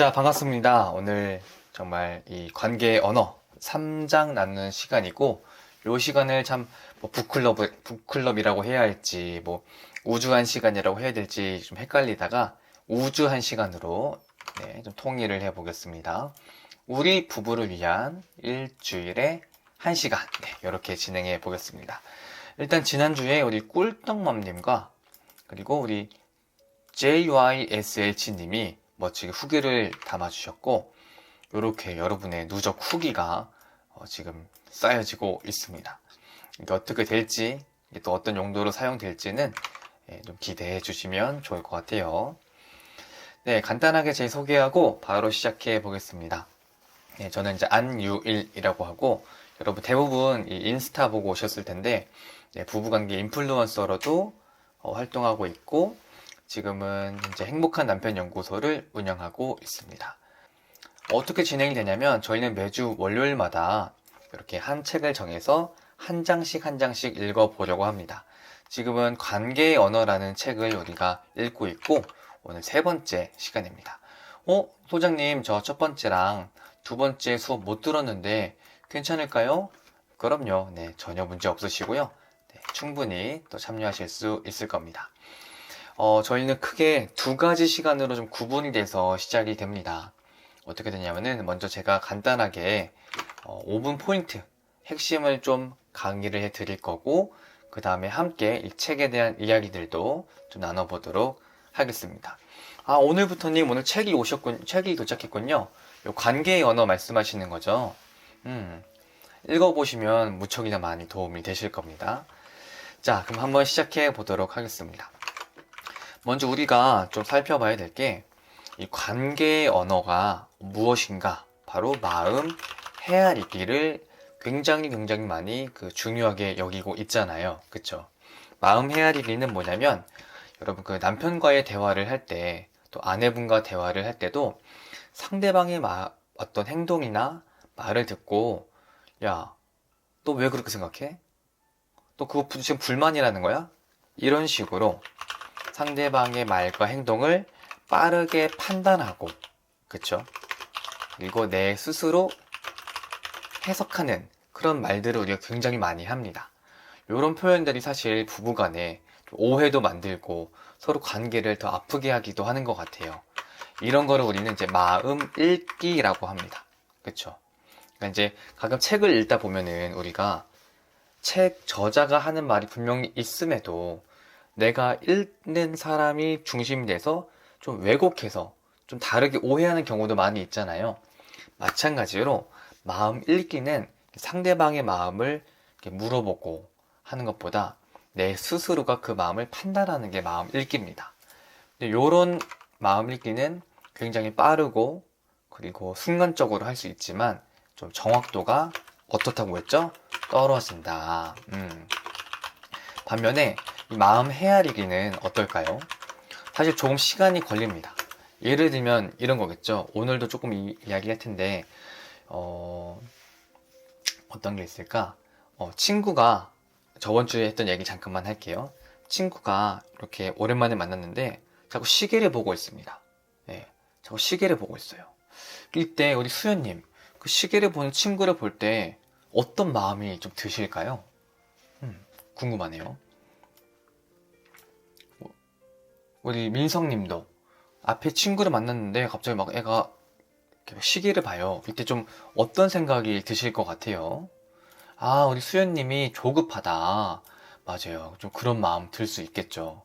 자, 반갑습니다. 오늘 정말 이 관계의 언어 3장 나누는 시간이고, 요 시간을 참 북클럽이라고 해야 할지, 우주 한 시간이라고 해야 될지 좀 헷갈리다가 우주 한 시간으로 좀 통일을 해 보겠습니다. 우리 부부를 위한 일주일에 한 시간, 이렇게 진행해 보겠습니다. 일단 지난주에 우리 꿀떡맘님과 그리고 우리 JYSH님이 멋지게 후기를 담아주셨고, 이렇게 여러분의 누적 후기가 지금 쌓여지고 있습니다. 이게 어떻게 될지, 이게 또 어떤 용도로 사용될지는 좀 기대해 주시면 좋을 것 같아요. 네, 간단하게 제 소개하고 바로 시작해 보겠습니다. 저는 이제 안유일이라고 하고, 여러분 대부분 이 인스타 보고 오셨을 텐데, 부부관계 인플루언서로도 활동하고 있고, 지금은 이제 행복한 남편 연구소를 운영하고 있습니다. 어떻게 진행이 되냐면 저희는 매주 월요일마다 이렇게 한 책을 정해서 한 장씩 읽어보려고 합니다. 지금은 관계의 언어라는 책을 우리가 읽고 있고 오늘 세 번째 시간입니다. 소장님, 저 첫 번째랑 두 번째 수업 못 들었는데 괜찮을까요? 그럼요. 네, 전혀 문제 없으시고요. 충분히 또 참여하실 수 있을 겁니다. 저희는 크게 두 가지 시간으로 좀 구분이 돼서 시작이 됩니다. 어떻게 되냐면은 먼저 제가 간단하게 5분 포인트 핵심을 좀 강의를 해 드릴 거고, 그 다음에 함께 이 책에 대한 이야기들도 좀 나눠보도록 하겠습니다. 오늘부터님 오늘 책이 도착했군요. 요 관계의 언어 말씀하시는 거죠. 읽어보시면 무척이나 많이 도움이 되실 겁니다. 자, 그럼 한번 시작해 보도록 하겠습니다. 먼저 우리가 좀 살펴봐야 될 게, 이 관계의 언어가 무엇인가? 바로 마음 헤아리기를 굉장히 많이 중요하게 여기고 있잖아요. 그쵸? 마음 헤아리기는 뭐냐면, 여러분 남편과의 대화를 할 때, 또 아내분과 대화를 할 때도 상대방의 어떤 행동이나 말을 듣고, 야, 너 왜 그렇게 생각해? 너 그거 지금 불만이라는 거야? 이런 식으로 상대방의 말과 행동을 빠르게 판단하고, 그쵸? 그리고 내 스스로 해석하는 그런 말들을 우리가 굉장히 많이 합니다. 이런 표현들이 사실 부부간에 오해도 만들고 서로 관계를 더 아프게 하기도 하는 것 같아요. 이런 거를 우리는 이제 마음 읽기라고 합니다. 그쵸? 그러니까 이제 가끔 책을 읽다 보면은 우리가 책 저자가 하는 말이 분명히 있음에도 내가 읽는 사람이 중심이 돼서 좀 왜곡해서 좀 다르게 오해하는 경우도 많이 있잖아요. 마찬가지로 마음 읽기는 상대방의 마음을 이렇게 물어보고 하는 것보다 내 스스로가 그 마음을 판단하는 게 마음 읽기입니다. 근데 이런 마음 읽기는 굉장히 빠르고 그리고 순간적으로 할 수 있지만 좀 정확도가 어떻다고 했죠? 떨어진다. 반면에 이 마음 헤아리기는 어떨까요? 사실 조금 시간이 걸립니다. 예를 들면 이런 거겠죠. 오늘도 조금 이야기할 텐데 어떤 게 있을까? 친구가 저번 주에 했던 얘기 잠깐만 할게요. 친구가 이렇게 오랜만에 만났는데 자꾸 시계를 보고 있습니다. 자꾸 시계를 보고 있어요. 이때 우리 수연님, 그 시계를 보는 친구를 볼 때 어떤 마음이 좀 드실까요? 궁금하네요. 우리 민성님도 앞에 친구를 만났는데 갑자기 막 애가 시계를 봐요. 이때 좀 어떤 생각이 드실 것 같아요? 우리 수연님이 조급하다. 맞아요. 좀 그런 마음 들 수 있겠죠.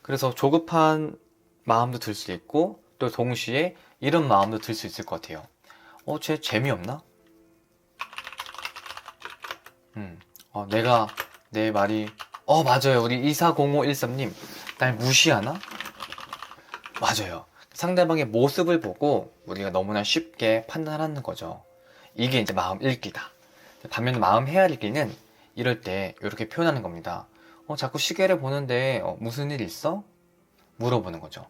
그래서 조급한 마음도 들 수 있고 또 동시에 이런 마음도 들 수 있을 것 같아요. 쟤 재미없나? 내가 내 말이 맞아요. 우리 240513님 날 무시하나? 맞아요. 상대방의 모습을 보고 우리가 너무나 쉽게 판단하는 거죠. 이게 이제 마음 읽기다. 반면 마음 헤아리기는 이럴 때 이렇게 표현하는 겁니다. 자꾸 시계를 보는데 무슨 일 있어? 물어보는 거죠.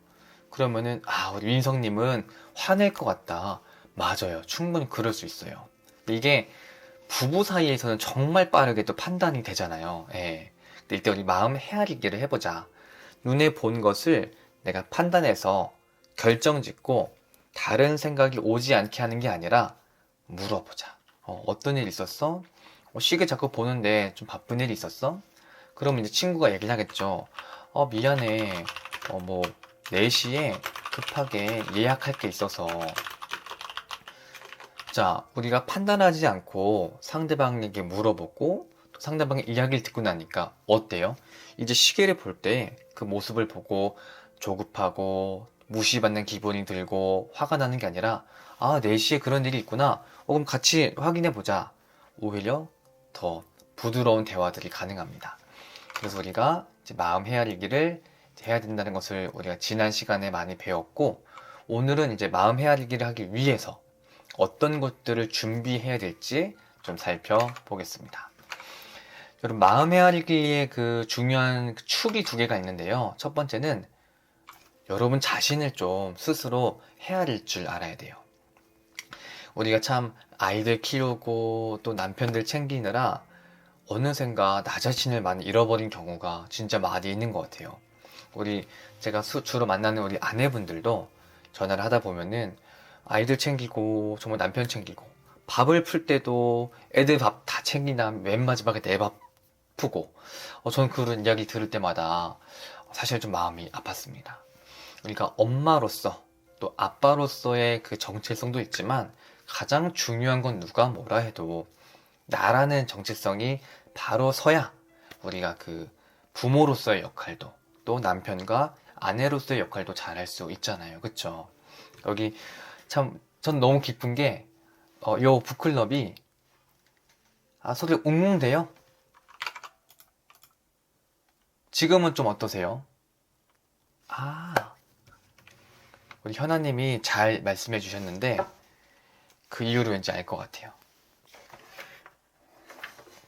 그러면은 우리 민성님은 화낼 것 같다. 맞아요. 충분히 그럴 수 있어요. 이게 부부 사이에서는 정말 빠르게 또 판단이 되잖아요. 근데 이때 우리 마음 헤아리기를 해보자. 눈에 본 것을 내가 판단해서 결정 짓고 다른 생각이 오지 않게 하는 게 아니라 물어보자. 어떤 일 있었어? 시계 자꾸 보는데 좀 바쁜 일 있었어? 그러면 이제 친구가 얘기를 하겠죠. 미안해. 뭐 4시에 급하게 예약할 게 있어서. 자, 우리가 판단하지 않고 상대방에게 물어보고 또 상대방의 이야기를 듣고 나니까 어때요? 이제 시계를 볼 때 그 모습을 보고 조급하고 무시받는 기분이 들고 화가 나는 게 아니라 4시에 그런 일이 있구나. 그럼 같이 확인해 보자. 오히려 더 부드러운 대화들이 가능합니다. 그래서 우리가 이제 마음 헤아리기를 해야 된다는 것을 우리가 지난 시간에 많이 배웠고, 오늘은 이제 마음 헤아리기를 하기 위해서 어떤 것들을 준비해야 될지 좀 살펴보겠습니다. 여러분, 마음 헤아리기의 그 중요한 축이 2개가 있는데요. 첫 번째는 여러분 자신을 좀 스스로 헤아릴 줄 알아야 돼요. 우리가 참 아이들 키우고 또 남편들 챙기느라 어느샌가 나 자신을 많이 잃어버린 경우가 진짜 많이 있는 것 같아요. 제가 주로 만나는 우리 아내분들도 전화를 하다 보면은 아이들 챙기고 정말 남편 챙기고 밥을 풀 때도 애들 밥 다 챙기나 맨 마지막에 내 밥 푸고 저는 그런 이야기 들을 때마다 사실 좀 마음이 아팠습니다. 그러니까 엄마로서 또 아빠로서의 그 정체성도 있지만 가장 중요한 건 누가 뭐라 해도 나라는 정체성이 바로 서야 우리가 그 부모로서의 역할도 또 남편과 아내로서의 역할도 잘할 수 있잖아요. 그쵸? 여기 참 전 너무 기쁜 게 요 북클럽이 소리 웅웅대요. 지금은 좀 어떠세요? 우리 현아님이 잘 말씀해 주셨는데 그 이유를 왠지 알 것 같아요.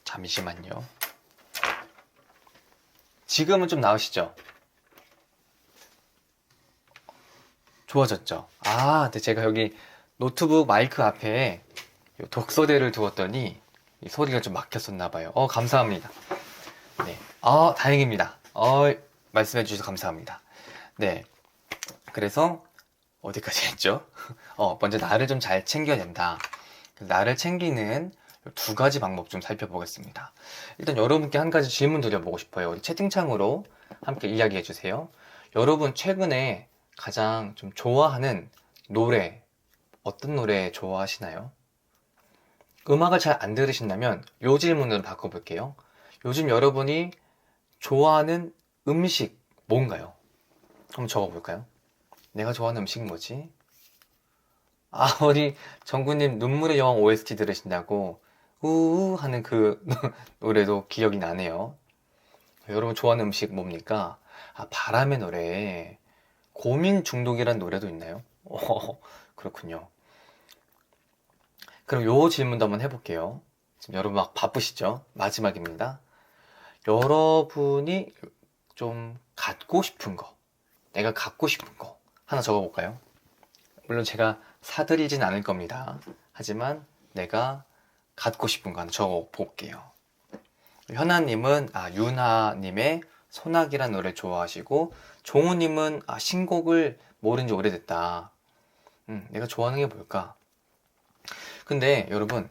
잠시만요. 지금은 좀 나으시죠? 좋아졌죠? 네, 제가 여기 노트북 마이크 앞에 독서대를 두었더니 이 소리가 좀 막혔었나 봐요. 감사합니다. 네. 다행입니다. 말씀해 주셔서 감사합니다. 네. 그래서 어디까지 했죠? 먼저 나를 좀 잘 챙겨야 된다. 나를 챙기는 2가지 방법 좀 살펴보겠습니다. 일단 여러분께 한 가지 질문 드려보고 싶어요. 우리 채팅창으로 함께 이야기해 주세요. 여러분 최근에 가장 좀 좋아하는 노래, 어떤 노래 좋아하시나요? 음악을 잘 안 들으신다면 이 질문으로 바꿔볼게요. 요즘 여러분이 좋아하는 음식 뭔가요? 한번 적어볼까요? 내가 좋아하는 음식 뭐지? 우리 정구님 눈물의 여왕 OST 들으신다고 우우 하는 그 노래도 기억이 나네요. 여러분 좋아하는 음식 뭡니까? 바람의 노래. 고민 중독이란 노래도 있나요? 그렇군요. 그럼 요 질문도 한번 해볼게요. 지금 여러분 막 바쁘시죠? 마지막입니다. 여러분이 좀 갖고 싶은 거, 내가 갖고 싶은 거 하나 적어볼까요? 물론 제가 사드리진 않을 겁니다. 하지만 내가 갖고 싶은 거 하나 적어볼게요. 현아님은 윤하님의 소나기란 노래 좋아하시고, 종우님은 신곡을 모른 지 오래됐다. 내가 좋아하는 게 뭘까? 근데 여러분,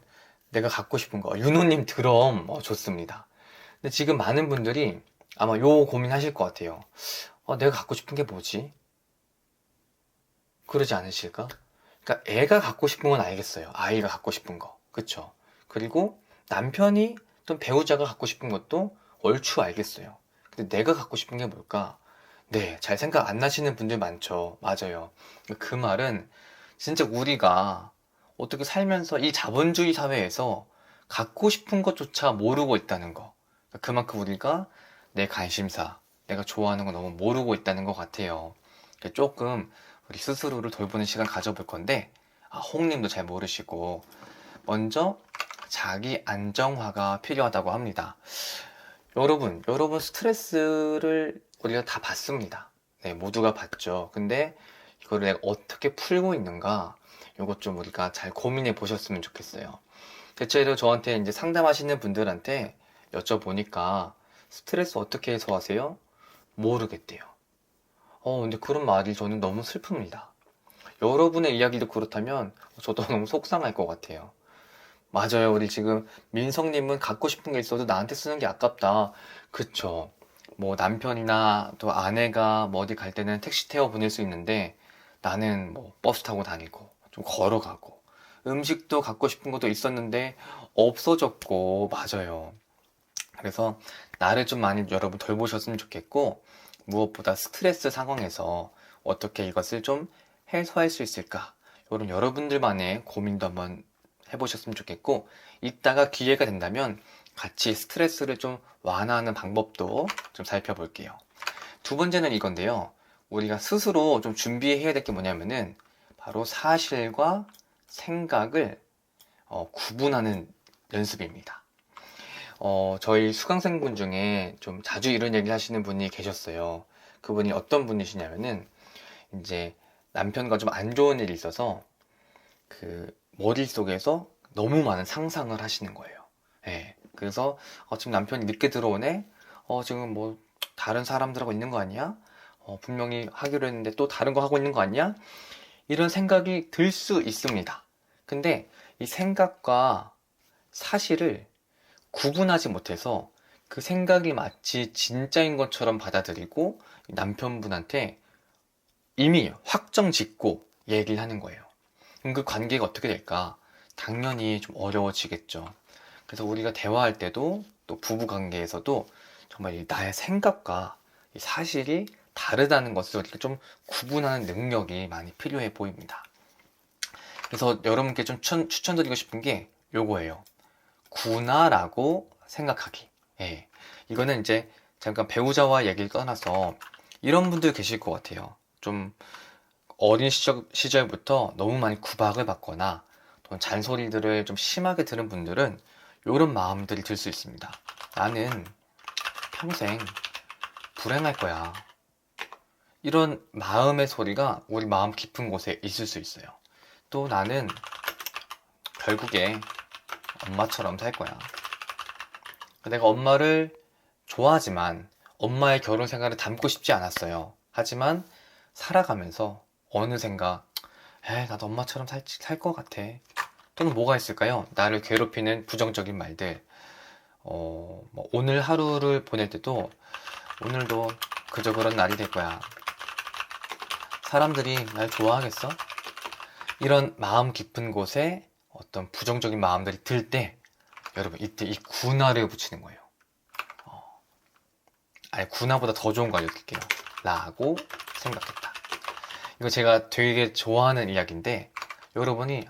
내가 갖고 싶은 거, 윤호님 드럼 좋습니다. 근데 지금 많은 분들이 아마 요 고민하실 것 같아요. 내가 갖고 싶은 게 뭐지? 그러지 않으실까? 그러니까 애가 갖고 싶은 건 알겠어요. 아이가 갖고 싶은 거. 그쵸? 그리고 남편이 또 배우자가 갖고 싶은 것도 얼추 알겠어요. 근데 내가 갖고 싶은 게 뭘까? 네, 잘 생각 안 나시는 분들 많죠. 맞아요. 그 말은 진짜 우리가 어떻게 살면서 이 자본주의 사회에서 갖고 싶은 것조차 모르고 있다는 거. 그만큼 우리가 내 관심사, 내가 좋아하는 거 너무 모르고 있다는 것 같아요. 조금 우리 스스로를 돌보는 시간 가져볼 건데, 홍님도 잘 모르시고, 먼저 자기 안정화가 필요하다고 합니다. 여러분 스트레스를 우리가 다 받습니다. 네, 모두가 받죠. 근데 이거를 내가 어떻게 풀고 있는가, 이것 좀 우리가 잘 고민해 보셨으면 좋겠어요. 대체로 저한테 이제 상담하시는 분들한테 여쭤보니까 스트레스 어떻게 해소하세요? 모르겠대요. 근데 그런 말이 저는 너무 슬픕니다. 여러분의 이야기도 그렇다면 저도 너무 속상할 것 같아요. 맞아요. 우리 지금 민성님은 갖고 싶은 게 있어도 나한테 쓰는 게 아깝다. 그쵸. 뭐 남편이나 또 아내가 뭐 어디 갈 때는 택시 태워 보낼 수 있는데 나는 뭐 버스 타고 다니고 좀 걸어가고 음식도 갖고 싶은 것도 있었는데 없어졌고 맞아요. 그래서 나를 좀 많이 여러분 돌보셨으면 좋겠고 무엇보다 스트레스 상황에서 어떻게 이것을 좀 해소할 수 있을까? 이런 여러분들만의 고민도 한번 해보셨으면 좋겠고 이따가 기회가 된다면 같이 스트레스를 좀 완화하는 방법도 좀 살펴볼게요. 두 번째는 이건데요. 우리가 스스로 좀 준비해야 될 게 뭐냐면은 바로 사실과 생각을 구분하는 연습입니다. 저희 수강생분 중에 좀 자주 이런 얘기를 하시는 분이 계셨어요. 그분이 어떤 분이시냐면은 이제 남편과 좀 안 좋은 일이 있어서 그 머릿속에서 너무 많은 상상을 하시는 거예요. 예. 그래서 지금 남편이 늦게 들어오네? 지금 뭐 다른 사람들하고 있는 거 아니야? 분명히 하기로 했는데 또 다른 거 하고 있는 거 아니야? 이런 생각이 들 수 있습니다. 근데 이 생각과 사실을 구분하지 못해서 그 생각이 마치 진짜인 것처럼 받아들이고 남편분한테 이미 확정 짓고 얘기를 하는 거예요. 그럼 그 관계가 어떻게 될까? 당연히 좀 어려워지겠죠. 그래서 우리가 대화할 때도 또 부부 관계에서도 정말 이 나의 생각과 이 사실이 다르다는 것을 이렇게 좀 구분하는 능력이 많이 필요해 보입니다. 그래서 여러분께 좀 추천드리고 싶은 게 요거예요. 구나라고 생각하기. 예. 이거는 이제 잠깐 배우자와 얘기를 떠나서 이런 분들 계실 것 같아요. 좀 어린 시절부터 너무 많이 구박을 받거나 또는 잔소리들을 좀 심하게 들은 분들은 이런 마음들이 들 수 있습니다. 나는 평생 불행할 거야. 이런 마음의 소리가 우리 마음 깊은 곳에 있을 수 있어요. 또 나는 결국에 엄마처럼 살 거야. 내가 엄마를 좋아하지만 엄마의 결혼 생활을 담고 싶지 않았어요. 하지만 살아가면서 어느샌가 나도 엄마처럼 살 것 같아. 또는 뭐가 있을까요? 나를 괴롭히는 부정적인 말들. 뭐 오늘 하루를 보낼 때도 오늘도 그저 그런 날이 될 거야. 사람들이 날 좋아하겠어? 이런 마음 깊은 곳에 어떤 부정적인 마음들이 들 때 여러분 이때 이 군화를 붙이는 거예요. 아니 군화보다 더 좋은 거 알려드릴게요. 라고 생각했다. 이거 제가 되게 좋아하는 이야기인데 여러분이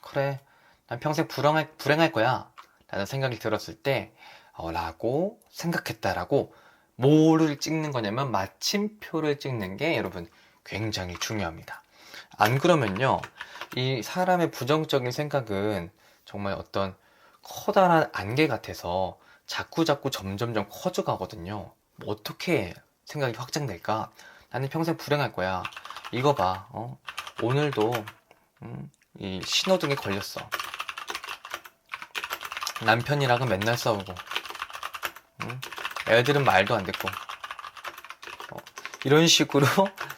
그래 난 평생 불행할 거야 라는 생각이 들었을 때 라고 생각했다라고 뭐를 찍는 거냐면 마침표를 찍는 게 여러분 굉장히 중요합니다. 안 그러면요 이 사람의 부정적인 생각은 정말 어떤 커다란 안개 같아서 자꾸자꾸 점점점 커져가거든요. 뭐 어떻게 생각이 확장될까? 나는 평생 불행할 거야. 이거 봐. 오늘도 이 신호등에 걸렸어. 남편이랑은 맨날 싸우고 애들은 말도 안 듣고 이런 식으로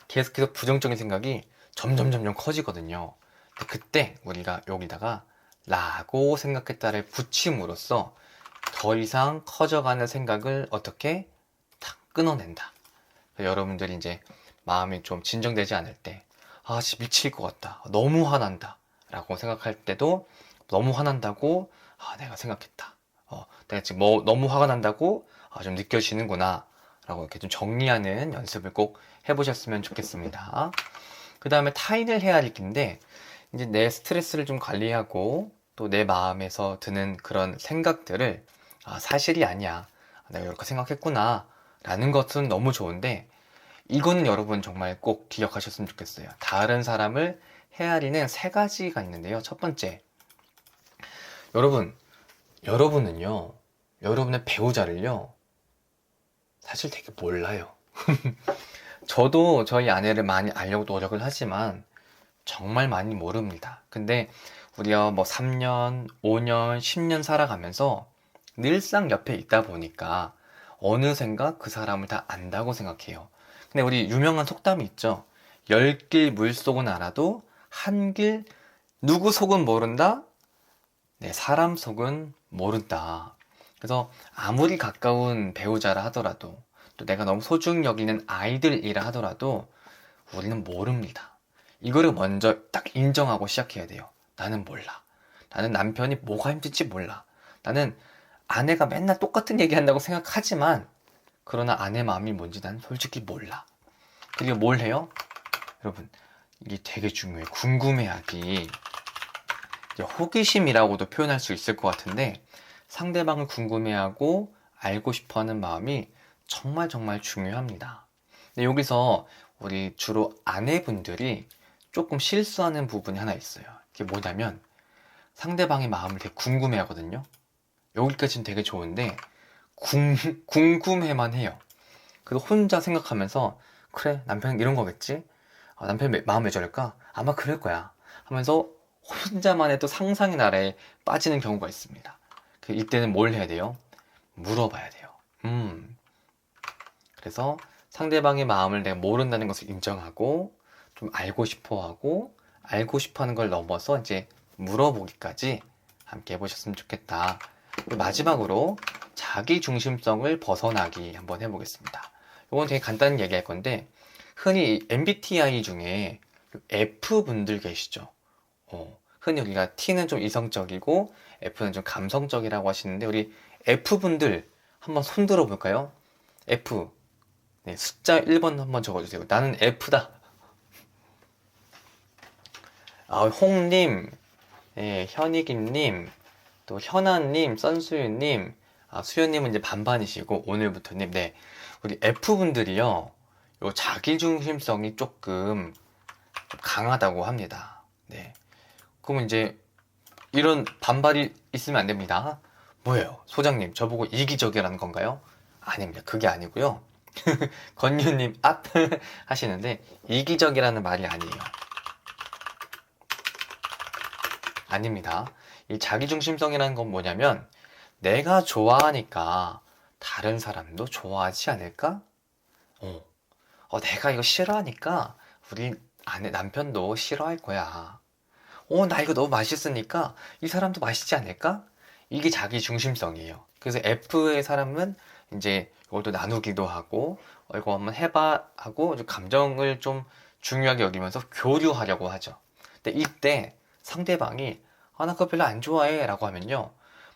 계속해서 부정적인 생각이 점점 커지거든요. 그때 우리가 여기다가 라고 생각했다를 붙임으로써 더 이상 커져가는 생각을 어떻게 탁 끊어낸다. 여러분들이 이제 마음이 좀 진정되지 않을 때 진짜 미칠 것 같다. 너무 화난다. 라고 생각할 때도 너무 화난다고 내가 생각했다. 내가 지금 너무 화가 난다고 좀 느껴지는구나. 라고 이렇게 좀 정리하는 연습을 꼭 해보셨으면 좋겠습니다. 그 다음에 타인을 헤아리기인데 이제 내 스트레스를 좀 관리하고 또 내 마음에서 드는 그런 생각들을 사실이 아니야. 내가 이렇게 생각했구나. 라는 것은 너무 좋은데 이거는 여러분 정말 꼭 기억하셨으면 좋겠어요. 다른 사람을 헤아리는 세 가지가 있는데요. 첫 번째, 여러분은요, 여러분의 배우자를요, 사실 되게 몰라요. 저도 저희 아내를 많이 알려고 노력을 하지만 정말 많이 모릅니다. 근데 우리가 뭐 3년, 5년, 10년 살아가면서 늘상 옆에 있다 보니까 어느샌가 그 사람을 다 안다고 생각해요. 근데 우리 유명한 속담이 있죠. 10길 물속은 알아도 한 길 누구 속은 모른다? 네, 사람 속은 모른다. 그래서 아무리 가까운 배우자라 하더라도 또 내가 너무 소중히 여기는 아이들이라 하더라도 우리는 모릅니다. 이거를 먼저 딱 인정하고 시작해야 돼요. 나는 몰라. 나는 남편이 뭐가 힘든지 몰라. 나는 아내가 맨날 똑같은 얘기 한다고 생각하지만 그러나 아내 마음이 뭔지 난 솔직히 몰라. 그리고 뭘 해요? 여러분, 이게 되게 중요해요. 궁금해하기. 이제 호기심이라고도 표현할 수 있을 것 같은데 상대방을 궁금해하고 알고 싶어하는 마음이 정말 정말 중요합니다. 근데 여기서 우리 주로 아내분들이 조금 실수하는 부분이 하나 있어요. 그게 뭐냐면 상대방의 마음을 되게 궁금해 하거든요. 여기까지는 되게 좋은데 궁금해만 해요. 그래서 혼자 생각하면서 그래 남편은 이런 거겠지? 남편 마음 왜 저럴까? 아마 그럴 거야 하면서 혼자만의 또 상상의 나라에 빠지는 경우가 있습니다. 이때는 뭘 해야 돼요? 물어봐야 돼요. 그래서 상대방의 마음을 내가 모른다는 것을 인정하고 좀 알고 싶어 하고 알고 싶어 하는 걸 넘어서 이제 물어보기까지 함께 해보셨으면 좋겠다. 마지막으로 자기 중심성을 벗어나기 한번 해보겠습니다. 이건 되게 간단히 얘기할 건데 흔히 MBTI 중에 F분들 계시죠? 흔히 우리가 T는 좀 이성적이고 F는 좀 감성적이라고 하시는데 우리 F분들 한번 손 들어 볼까요? F. 네, 숫자 1번 한번 적어주세요. 나는 F다. 홍님, 네, 현익임님, 또 현아님, 썬수유님, 수연님은 이제 반반이시고 오늘부터님, 네, 우리 F분들이요, 요 자기중심성이 조금 강하다고 합니다. 네, 그러면 이제 이런 반발이 있으면 안 됩니다. 뭐예요? 소장님, 저보고 이기적이라는 건가요? 아닙니다. 그게 아니고요. 건유님, 하시는데 이기적이라는 말이 아니에요. 아닙니다. 이 자기중심성이라는 건 뭐냐면 내가 좋아하니까 다른 사람도 좋아하지 않을까? 내가 이거 싫어하니까 우리 남편도 싫어할 거야. 나 이거 너무 맛있으니까 이 사람도 맛있지 않을까? 이게 자기중심성이에요. 그래서 F의 사람은 이제 이걸 또 나누기도 하고 이거 한번 해봐 하고 감정을 좀 중요하게 여기면서 교류하려고 하죠. 근데 이때 상대방이 나 그거 별로 안 좋아해 라고 하면요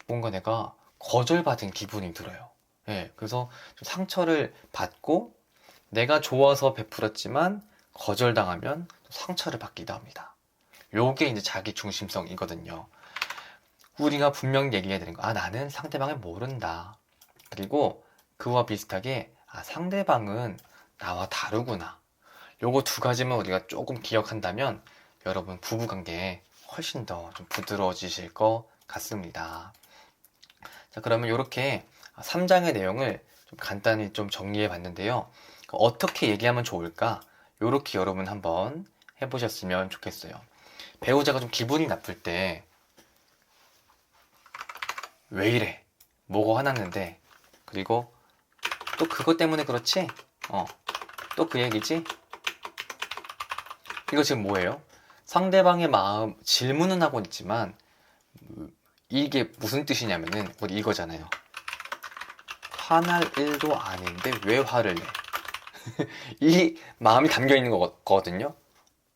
뭔가 내가 거절받은 기분이 들어요. 예, 그래서 좀 상처를 받고 내가 좋아서 베풀었지만 거절당하면 상처를 받기도 합니다. 요게 이제 자기 중심성이거든요. 우리가 분명히 얘기해야 되는 거 나는 상대방을 모른다. 그리고 그와 비슷하게 상대방은 나와 다르구나. 요거 두 가지만 우리가 조금 기억한다면 여러분 부부관계 훨씬 더 좀 부드러워지실 것 같습니다. 자, 그러면 이렇게 3장의 내용을 좀 간단히 좀 정리해 봤는데요. 어떻게 얘기하면 좋을까? 이렇게 여러분 한번 해보셨으면 좋겠어요. 배우자가 좀 기분이 나쁠 때 왜 이래? 뭐가 화났는데? 그리고 또 그것 때문에 그렇지? 또 그 얘기지? 이거 지금 뭐예요? 상대방의 마음 질문은 하고 있지만 이게 무슨 뜻이냐면은 우리 이거잖아요. 화날 일도 아닌데 왜 화를 내? 이 마음이 담겨 있는 거거든요.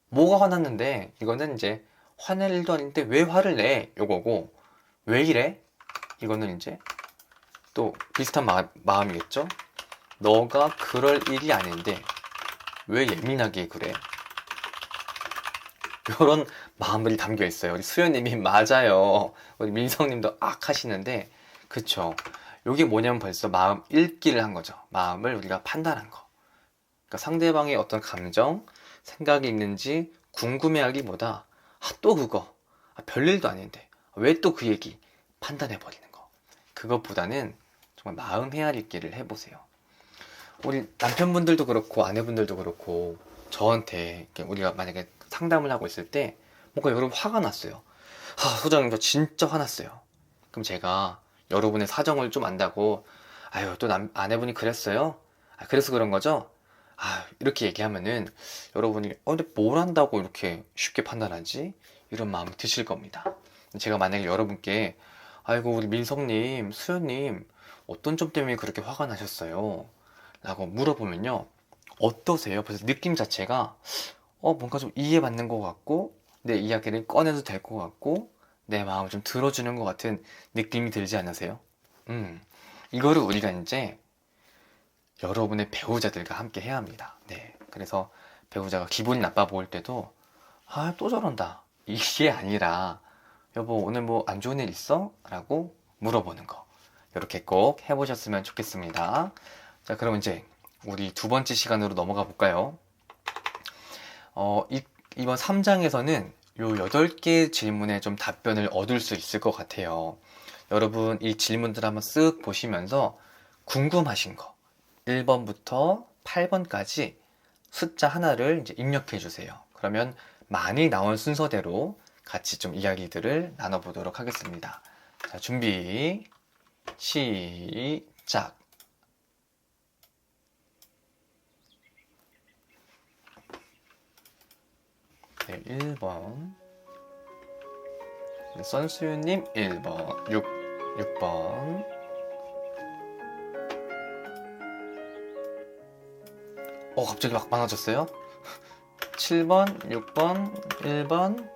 뭐가 화났는데 이거는 이제 화낼 일도 아닌데 왜 화를 내? 요거고 왜 이래? 이거는 이제 또 비슷한 마음이겠죠? 너가 그럴 일이 아닌데 왜 예민하게 그래? 이런 마음들이 담겨 있어요. 우리 수연님이 맞아요. 우리 민성님도 하시는데 그쵸? 이게 뭐냐면 벌써 마음 읽기를 한 거죠. 마음을 우리가 판단한 거. 그러니까 상대방의 어떤 감정, 생각이 있는지 궁금해하기보다 또 그거 별일도 아닌데 왜 또 그 얘기 판단해 버리는 거. 그것보다는 정말 마음 헤아리 읽기를 해보세요. 우리 남편분들도 그렇고 아내분들도 그렇고 저한테 우리가 만약에 상담을 하고 있을 때 뭔가 여러분 화가 났어요. 소장님 저 진짜 화났어요. 그럼 제가 여러분의 사정을 좀 안다고 아유 또 아내분이 그랬어요? 그래서 그런 거죠? 이렇게 얘기하면은 여러분이 근데 뭘 한다고 이렇게 쉽게 판단하지? 이런 마음이 드실 겁니다. 제가 만약에 여러분께 아이고 우리 민성님, 수연님 어떤 점 때문에 그렇게 화가 나셨어요? 라고 물어보면요. 어떠세요? 그래서 느낌 자체가 뭔가 좀 이해받는 것 같고 내 이야기를 꺼내도 될 것 같고 내 마음을 좀 들어주는 것 같은 느낌이 들지 않으세요? 이거를 우리가 이제 여러분의 배우자들과 함께 해야 합니다. 네. 그래서 배우자가 기분이 나빠 보일 때도 또 저런다. 이게 아니라 여보 오늘 뭐 안 좋은 일 있어? 라고 물어보는 거. 이렇게 꼭 해보셨으면 좋겠습니다. 자, 그럼 이제 우리 두 번째 시간으로 넘어가 볼까요? 이번 3장에서는 요 8개 질문에 좀 답변을 얻을 수 있을 것 같아요. 여러분 이 질문들 한번 쓱 보시면서 궁금하신 거 1번부터 8번까지 숫자 하나를 이제 입력해 주세요. 그러면 많이 나온 순서대로 같이 좀 이야기들을 나눠보도록 하겠습니다. 자, 준비, 시작! 네, 1번. 선수유님 1번, 6번. 갑자기 막 많아졌어요? 7번, 6번, 1번.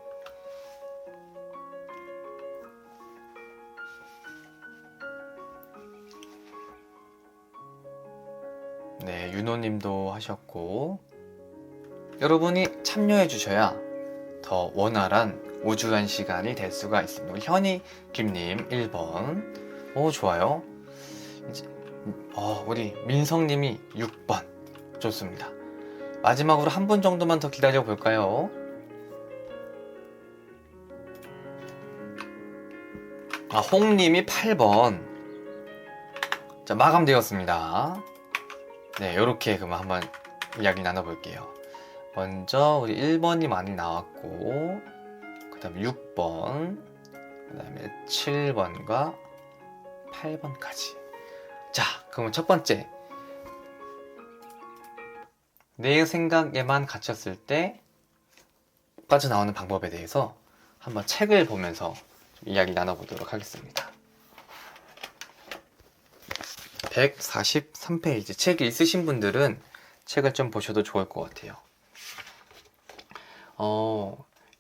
네, 윤호님도 하셨고. 여러분이 참여해 주셔야 더 원활한 우주한 시간이 될 수가 있습니다. 우리 현이 김님 1번. 좋아요. 이제, 우리 민성님이 6번. 좋습니다. 마지막으로 한 분 정도만 더 기다려 볼까요? 홍님이 8번. 자, 마감되었습니다. 네, 요렇게 그럼 한번 이야기 나눠볼게요. 먼저 우리 1번이 많이 나왔고, 그 다음에 6번, 그 다음에 7번과 8번까지. 자, 그러면 첫 번째. 내 생각에만 갇혔을 때 빠져나오는 방법에 대해서 한번 책을 보면서 좀 이야기 나눠보도록 하겠습니다. 143페이지. 책이 있으신 분들은 책을 좀 보셔도 좋을 것 같아요.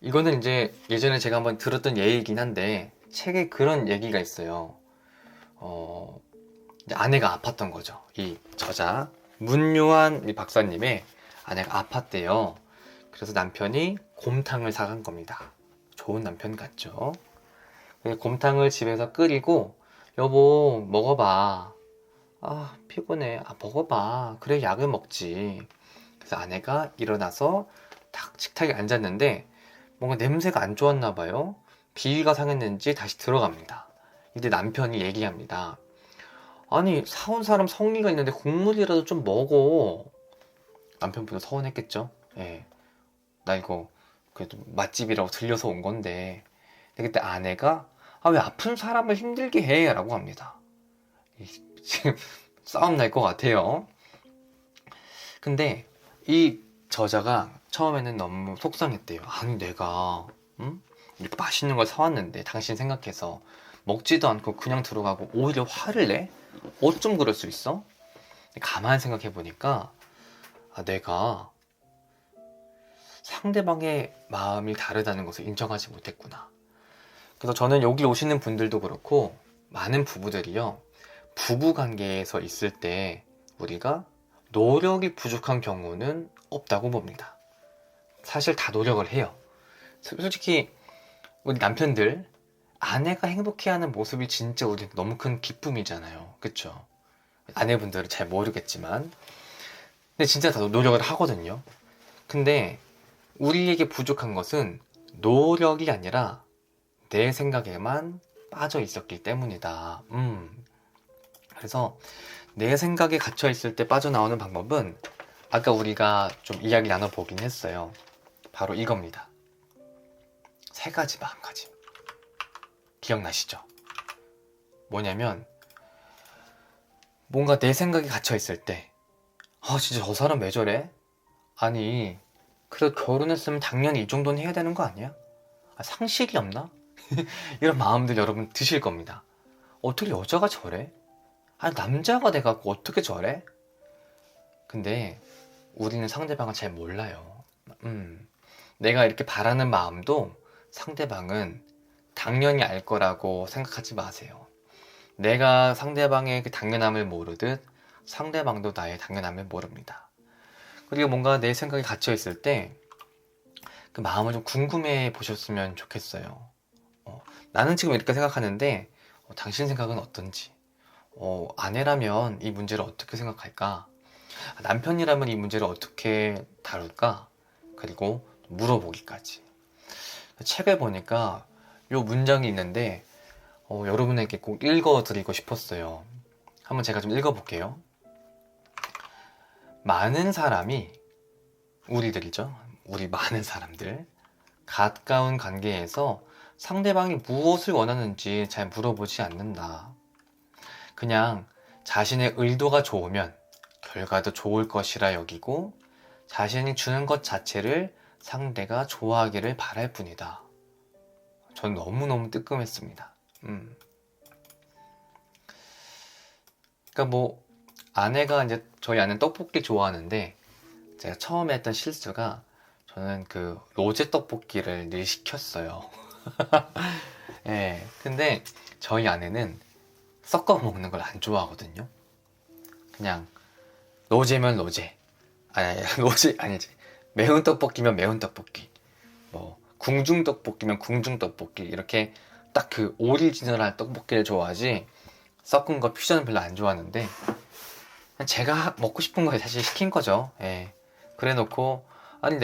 이거는 이제 예전에 제가 한번 들었던 예이긴 한데, 책에 그런 얘기가 있어요. 이제 아내가 아팠던 거죠. 이 저자, 문요한 박사님의 아내가 아팠대요. 그래서 남편이 곰탕을 사간 겁니다. 좋은 남편 같죠? 곰탕을 집에서 끓이고, 여보, 먹어봐. 피곤해. 먹어봐. 그래, 약을 먹지. 그래서 아내가 일어나서 딱 식탁에 앉았는데 뭔가 냄새가 안 좋았나 봐요. 비위가 상했는지 다시 들어갑니다. 이때 남편이 얘기합니다. 아니, 사온 사람 성의가 있는데 국물이라도 좀 먹어. 남편분도 서운했겠죠? 예. 나 이거 그래도 맛집이라고 들려서 온 건데. 근데 그때 아내가 왜 아픈 사람을 힘들게 해? 라고 합니다. 지금 싸움 날 것 같아요. 근데 이 저자가 처음에는 너무 속상했대요. 아니 내가 이렇게 맛있는 걸 사왔는데 당신 생각해서 먹지도 않고 그냥 들어가고 오히려 화를 내? 어쩜 그럴 수 있어? 가만히 생각해 보니까 내가 상대방의 마음이 다르다는 것을 인정하지 못했구나. 그래서 저는 여기 오시는 분들도 그렇고 많은 부부들이요, 부부관계에서 있을 때 우리가 노력이 부족한 경우는 없다고 봅니다. 사실 다 노력을 해요. 솔직히 우리 남편들, 아내가 행복해하는 모습이 진짜 우리 너무 큰 기쁨이잖아요. 그쵸? 아내분들은 잘 모르겠지만 근데 진짜 다 노력을 하거든요. 근데 우리에게 부족한 것은 노력이 아니라 내 생각에만 빠져 있었기 때문이다. 그래서 내 생각에 갇혀 있을 때 빠져나오는 방법은 아까 우리가 좀 이야기 나눠보긴 했어요. 바로 이겁니다. 3가지 마음가짐. 기억나시죠? 뭐냐면 뭔가 내 생각에 갇혀 있을 때 아, 진짜 저 사람 왜 저래? 아니, 그래도 결혼했으면 당연히 이 정도는 해야 되는 거 아니야? 아, 상식이 없나? 이런 마음들 여러분 드실 겁니다. 어떻게 여자가 저래? 아니, 남자가 돼갖고 어떻게 저래? 근데 우리는 상대방을 잘 몰라요. 내가 이렇게 바라는 마음도 상대방은 당연히 알 거라고 생각하지 마세요. 내가 상대방의 그 당연함을 모르듯 상대방도 나의 당연함을 모릅니다. 그리고 뭔가 내 생각이 갇혀 있을 때 그 마음을 좀 궁금해 보셨으면 좋겠어요. 나는 지금 이렇게 생각하는데 당신 생각은 어떤지, 아내라면 이 문제를 어떻게 생각할까, 남편이라면 이 문제를 어떻게 다룰까, 그리고 물어보기까지. 책을 보니까 요 문장이 있는데 여러분에게 꼭 읽어드리고 싶었어요. 한번 제가 좀 읽어볼게요. 많은 사람이, 우리들이죠. 우리 많은 사람들, 가까운 관계에서 상대방이 무엇을 원하는지 잘 물어보지 않는다. 그냥 자신의 의도가 좋으면 결과도 좋을 것이라 여기고 자신이 주는 것 자체를 상대가 좋아하기를 바랄 뿐이다. 전 너무너무 뜨끔했습니다. 그러니까 뭐 아내가 이제 저희 아내는 떡볶이 좋아하는데 제가 처음에 했던 실수가 저는 그 로제 떡볶이를 늘 시켰어요. 예. 근데 저희 아내는 섞어 먹는 걸 안 좋아하거든요. 그냥 로제면 로제. 아니, 로제 아니지. 매운 떡볶이면 매운 떡볶이. 뭐 궁중 떡볶이면 궁중 떡볶이. 이렇게 딱 그 오리지널한 떡볶이를 좋아하지 섞은 거 퓨전은 별로 안 좋아하는데 제가 먹고 싶은 거 사실 시킨 거죠. 예. 그래 놓고 아니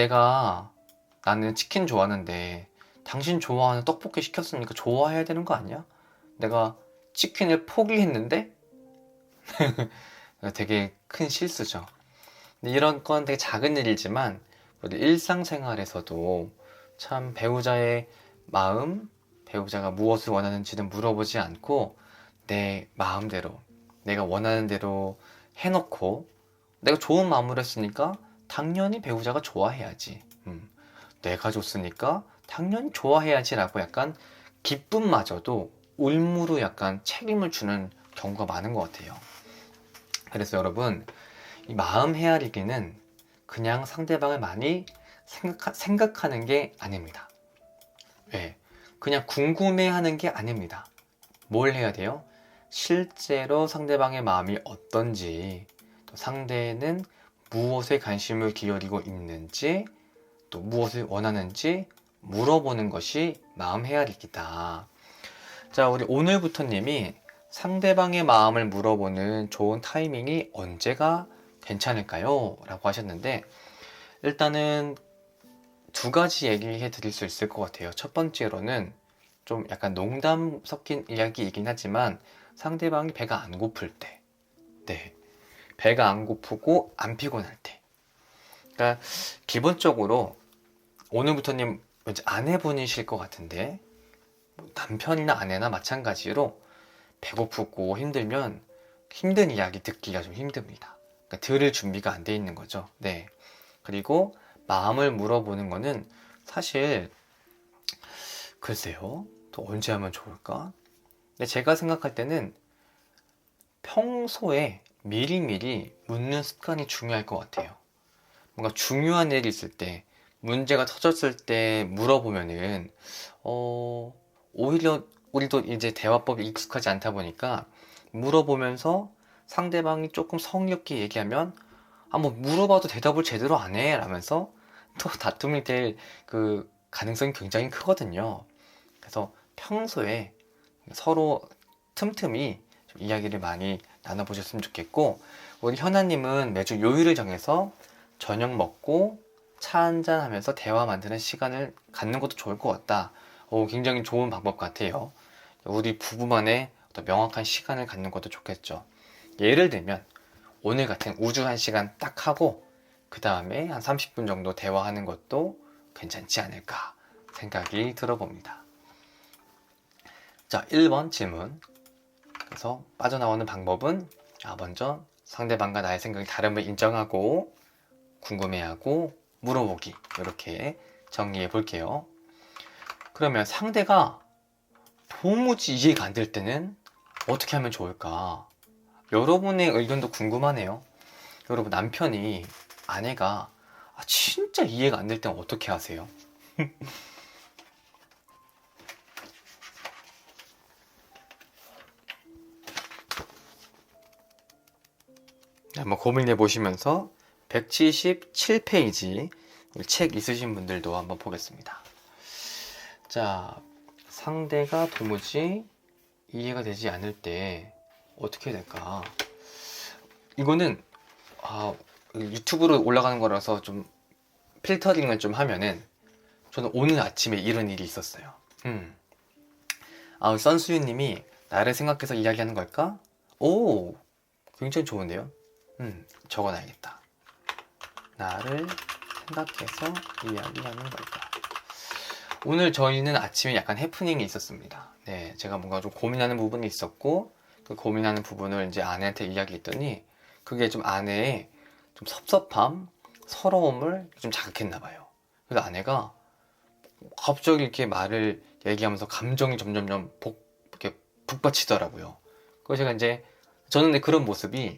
나는 치킨 좋아하는데 당신 좋아하는 떡볶이 시켰으니까 좋아해야 되는 거 아니야? 내가 치킨을 포기했는데 되게 큰 실수죠. 근데 이런 건 되게 작은 일이지만 우리 일상생활에서도 참 배우자의 마음, 배우자가 무엇을 원하는지는 물어보지 않고 내 마음대로 내가 원하는 대로 해놓고 내가 좋은 마음으로 했으니까 당연히 배우자가 좋아해야지. 내가 줬으니까 당연히 좋아해야지 라고 약간 기쁨마저도 울무로 약간 책임을 주는 경우가 많은 것 같아요. 그래서 여러분, 이 마음 헤아리기는 그냥 상대방을 많이 생각하는 게 아닙니다. 왜? 그냥 궁금해하는 게 아닙니다. 뭘 해야 돼요? 실제로 상대방의 마음이 어떤지, 또 상대는 무엇에 관심을 기울이고 있는지, 또 무엇을 원하는지 물어보는 것이 마음 헤아리기다. 자, 우리 오늘부터님이 상대방의 마음을 물어보는 좋은 타이밍이 언제가 괜찮을까요? 라고 하셨는데, 일단은 두 가지 얘기해 드릴 수 있을 것 같아요. 첫 번째로는 좀 약간 농담 섞인 이야기이긴 하지만 상대방이 배가 안 고플 때, 네, 배가 안 고프고 안 피곤할 때. 그러니까 기본적으로 오늘부터님 왠지 아내분이실 것 같은데 남편이나 아내나 마찬가지로 배고프고 힘들면 힘든 이야기 듣기가 좀 힘듭니다. 그러니까 들을 준비가 안 돼 있는 거죠. 네. 그리고 마음을 물어보는 거는 사실 글쎄요. 또 언제 하면 좋을까? 근데 제가 생각할 때는 평소에 미리미리 묻는 습관이 중요할 것 같아요. 뭔가 중요한 일이 있을 때, 문제가 터졌을 때 물어보면은, 오히려 우리도 이제 대화법이 익숙하지 않다 보니까 물어보면서 상대방이 조금 성의 없게 얘기하면, 뭐 물어봐도 대답을 제대로 안 해. 라면서 또 다툼이 될 그 가능성이 굉장히 크거든요. 그래서 평소에 서로 틈틈이 좀 이야기를 많이 나눠보셨으면 좋겠고, 우리 현아님은 매주 요일을 정해서 저녁 먹고 차 한잔 하면서 대화 만드는 시간을 갖는 것도 좋을 것 같다. 굉장히 좋은 방법 같아요. 우리 부부만의 어떤 명확한 시간을 갖는 것도 좋겠죠. 예를 들면 오늘 같은 우주 1시간 딱 하고 그 다음에 한 30분 정도 대화하는 것도 괜찮지 않을까 생각이 들어봅니다. 자, 1번 질문. 그래서 빠져나오는 방법은 먼저 상대방과 나의 생각이 다름을 인정하고 궁금해하고 물어보기, 이렇게 정리해 볼게요. 그러면 상대가 도무지 이해가 안 될 때는 어떻게 하면 좋을까? 여러분의 의견도 궁금하네요. 여러분, 남편이 아내가 진짜 이해가 안 될 때는 어떻게 하세요? 한번 고민해 보시면서 177페이지 책 있으신 분들도 한번 보겠습니다. 자, 상대가 도무지 이해가 되지 않을 때 어떻게 해야 될까? 이거는 유튜브로 올라가는 거라서 좀 필터링을 좀 하면은, 저는 오늘 아침에 이런 일이 있었어요. 썬수유님이 나를 생각해서 이야기하는 걸까? 오, 굉장히 좋은데요? 적어놔야겠다. 나를 생각해서 이야기하는 걸까? 오늘 저희는 아침에 약간 해프닝이 있었습니다. 네, 제가 뭔가 좀 고민하는 부분이 있었고, 그 고민하는 부분을 이제 아내한테 이야기했더니, 그게 좀 아내의 좀 섭섭함, 서러움을 좀 자극했나 봐요. 그래서 아내가 갑자기 이렇게 말을 얘기하면서 감정이 점점점 이렇게 북받치더라고요. 그래서 제가 이제, 저는 그런 모습이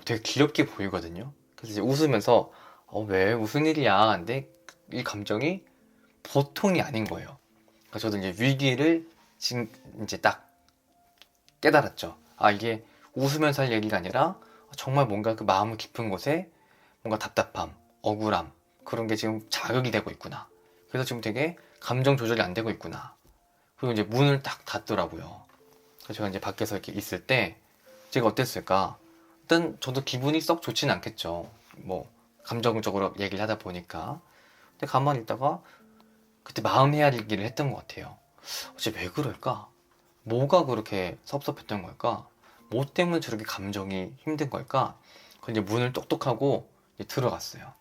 되게 귀엽게 보이거든요. 그래서 이제 웃으면서 왜 무슨 일이야? 근데 이 감정이 보통이 아닌 거예요. 그래서 저도 이제 위기를 지금 이제 딱 깨달았죠. 이게 웃으면서 할 얘기가 아니라 정말 뭔가 그 마음 깊은 곳에 뭔가 답답함, 억울함, 그런 게 지금 자극이 되고 있구나. 그래서 지금 되게 감정 조절이 안 되고 있구나. 그리고 이제 문을 딱 닫더라고요. 그래서 제가 이제 밖에서 이렇게 있을 때 제가 어땠을까? 일단 저도 기분이 썩 좋진 않겠죠. 뭐 감정적으로 얘기를 하다 보니까. 근데 가만히 있다가 그때 마음 헤아리기를 했던 것 같아요. 어째 왜 그럴까? 뭐가 그렇게 섭섭했던 걸까? 뭐 때문에 저렇게 감정이 힘든 걸까? 그 이제 문을 똑똑하고 이제 들어갔어요.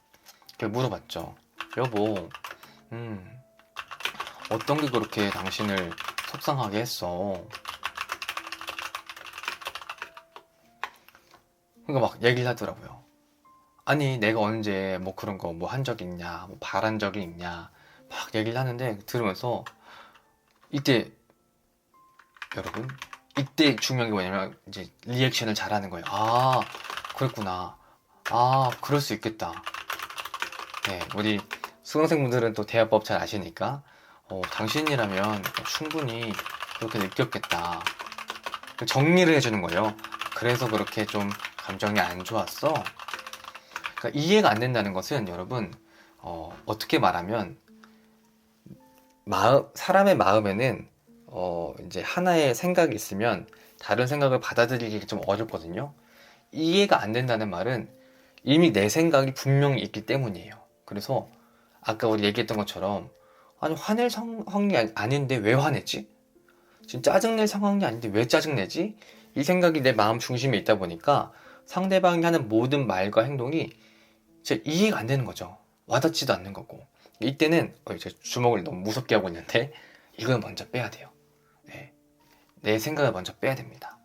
물어봤죠. 여보, 어떤 게 그렇게 당신을 속상하게 했어? 그러니까 막 얘기를 하더라고요. 아니, 내가 언제 뭐 그런 거 뭐 한 적 있냐, 뭐 바란 적이 있냐, 막 얘기를 하는데, 들으면서 이때, 여러분, 이때 중요한 게 뭐냐면 이제 리액션을 잘하는 거예요. 그랬구나. 그럴 수 있겠다. 네, 우리 수강생분들은 또 대화법 잘 아시니까 당신이라면 충분히 그렇게 느꼈겠다. 정리를 해주는 거예요. 그래서 그렇게 좀 감정이 안 좋았어. 그러니까 이해가 안 된다는 것은, 여러분, 어떻게 말하면 사람의 마음에는 이제 하나의 생각이 있으면 다른 생각을 받아들이기 좀 어렵거든요. 이해가 안 된다는 말은 이미 내 생각이 분명히 있기 때문이에요. 그래서 아까 우리 얘기했던 것처럼, 아니, 화낼 상황이 아닌데 왜 화냈지? 지금 짜증낼 상황이 아닌데 왜 짜증내지? 이 생각이 내 마음 중심에 있다 보니까 상대방이 하는 모든 말과 행동이 진짜 이해가 안 되는 거죠. 와닿지도 않는 거고. 이때는 이제 주먹을 너무 무섭게 하고 있는데 이걸 먼저 빼야 돼요. 네. 내 생각을 먼저 빼야 됩니다.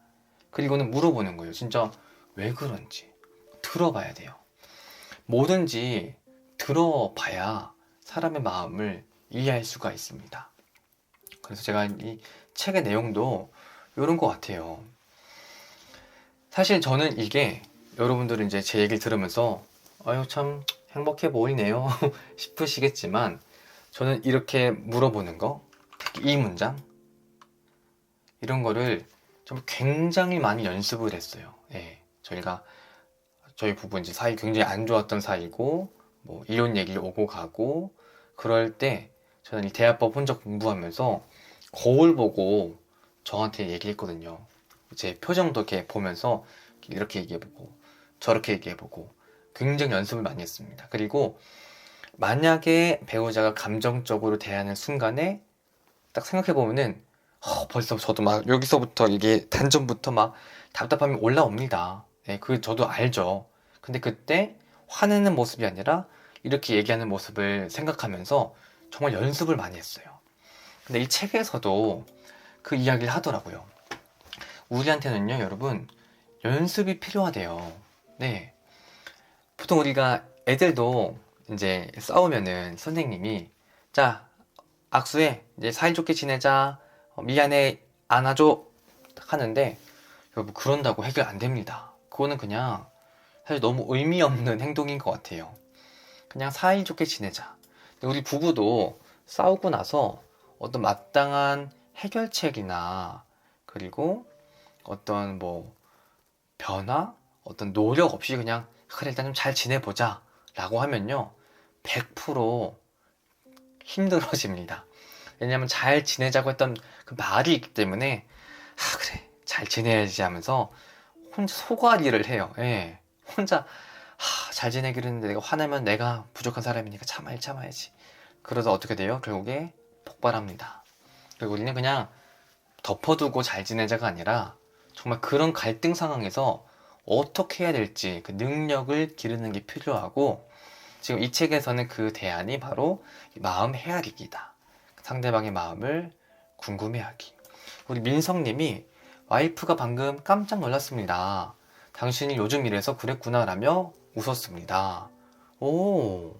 그리고는 물어보는 거예요. 진짜 왜 그런지 들어봐야 돼요. 뭐든지 들어봐야 사람의 마음을 이해할 수가 있습니다. 그래서 제가 이 책의 내용도 이런 것 같아요. 사실 저는 이게, 여러분들은 이제 제 얘기를 들으면서 참 행복해 보이네요 싶으시겠지만, 저는 이렇게 물어보는 거, 특히 이 문장, 이런 거를 좀 굉장히 많이 연습을 했어요. 예, 저희 부부 이제 사이 굉장히 안 좋았던 사이고, 뭐 이혼 얘기를 오고 가고, 그럴 때 저는 이 대화법 혼자 공부하면서 거울 보고 저한테 얘기했거든요. 제 표정도 이렇게 보면서 이렇게 얘기해보고 저렇게 얘기해보고 굉장히 연습을 많이 했습니다. 그리고 만약에 배우자가 감정적으로 대하는 순간에 딱 생각해보면은 벌써 저도 막 여기서부터 이게 단전부터 막 답답함이 올라옵니다. 네, 그 저도 알죠. 근데 그때 화내는 모습이 아니라 이렇게 얘기하는 모습을 생각하면서 정말 연습을 많이 했어요. 근데 이 책에서도 그 이야기를 하더라고요. 우리한테는요, 여러분, 연습이 필요하대요. 네. 보통 우리가 애들도 이제 싸우면은 선생님이 자, 악수해. 이제 사이좋게 지내자. 미안해. 안아줘. 하는데 여러분 그런다고 해결 안 됩니다. 그거는 그냥 사실 너무 의미 없는 행동인 것 같아요. 그냥 사이좋게 지내자. 근데 우리 부부도 싸우고 나서 어떤 마땅한 해결책이나 그리고 어떤 뭐 변화, 어떤 노력 없이 그냥 그래 일단 좀 잘 지내보자 라고 하면요 100% 힘들어집니다. 왜냐면 잘 지내자고 했던 그 말이 있기 때문에 아 그래 잘 지내야지 하면서 혼자 소갈이를 해요. 예. 혼자 잘 지내기로 했는데 내가 화내면 내가 부족한 사람이니까 참아야지. 그러다 어떻게 돼요? 결국에 폭발합니다. 그리고 우리는 그냥 덮어두고 잘 지내자가 아니라 정말 그런 갈등 상황에서 어떻게 해야 될지 그 능력을 기르는 게 필요하고 지금 이 책에서는 그 대안이 바로 마음 헤아리기다. 상대방의 마음을 궁금해하기. 우리 민성님이 와이프가 방금 깜짝 놀랐습니다. 당신이 요즘 이래서 그랬구나 라며 웃었습니다. 오.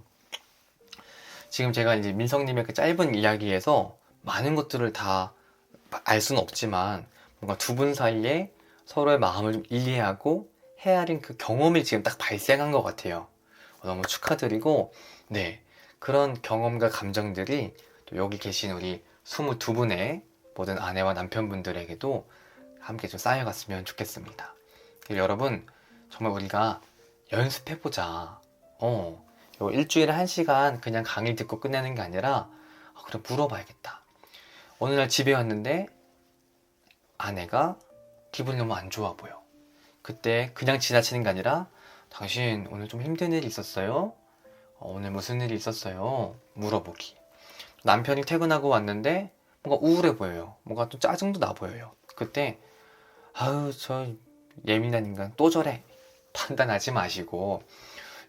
지금 제가 이제 민성님의 그 짧은 이야기에서 많은 것들을 다 알 수는 없지만 뭔가 두 분 사이에 서로의 마음을 좀 이해하고 헤아린 그 경험이 지금 딱 발생한 것 같아요. 너무 축하드리고, 네. 그런 경험과 감정들이 또 여기 계신 우리 22분의 모든 아내와 남편분들에게도 함께 좀 쌓여갔으면 좋겠습니다. 여러분, 정말 우리가 연습해보자. 요 일주일에 1시간 그냥 강의 듣고 끝내는 게 아니라, 그래, 물어봐야겠다. 어느 날 집에 왔는데 아내가 기분이 너무 안 좋아 보여. 그때 그냥 지나치는 게 아니라 당신 오늘 좀 힘든 일이 있었어요? 오늘 무슨 일이 있었어요? 물어보기. 남편이 퇴근하고 왔는데 뭔가 우울해 보여요. 뭔가 또 짜증도 나 보여요. 그때 아유 저 예민한 인간 또 저래. 판단하지 마시고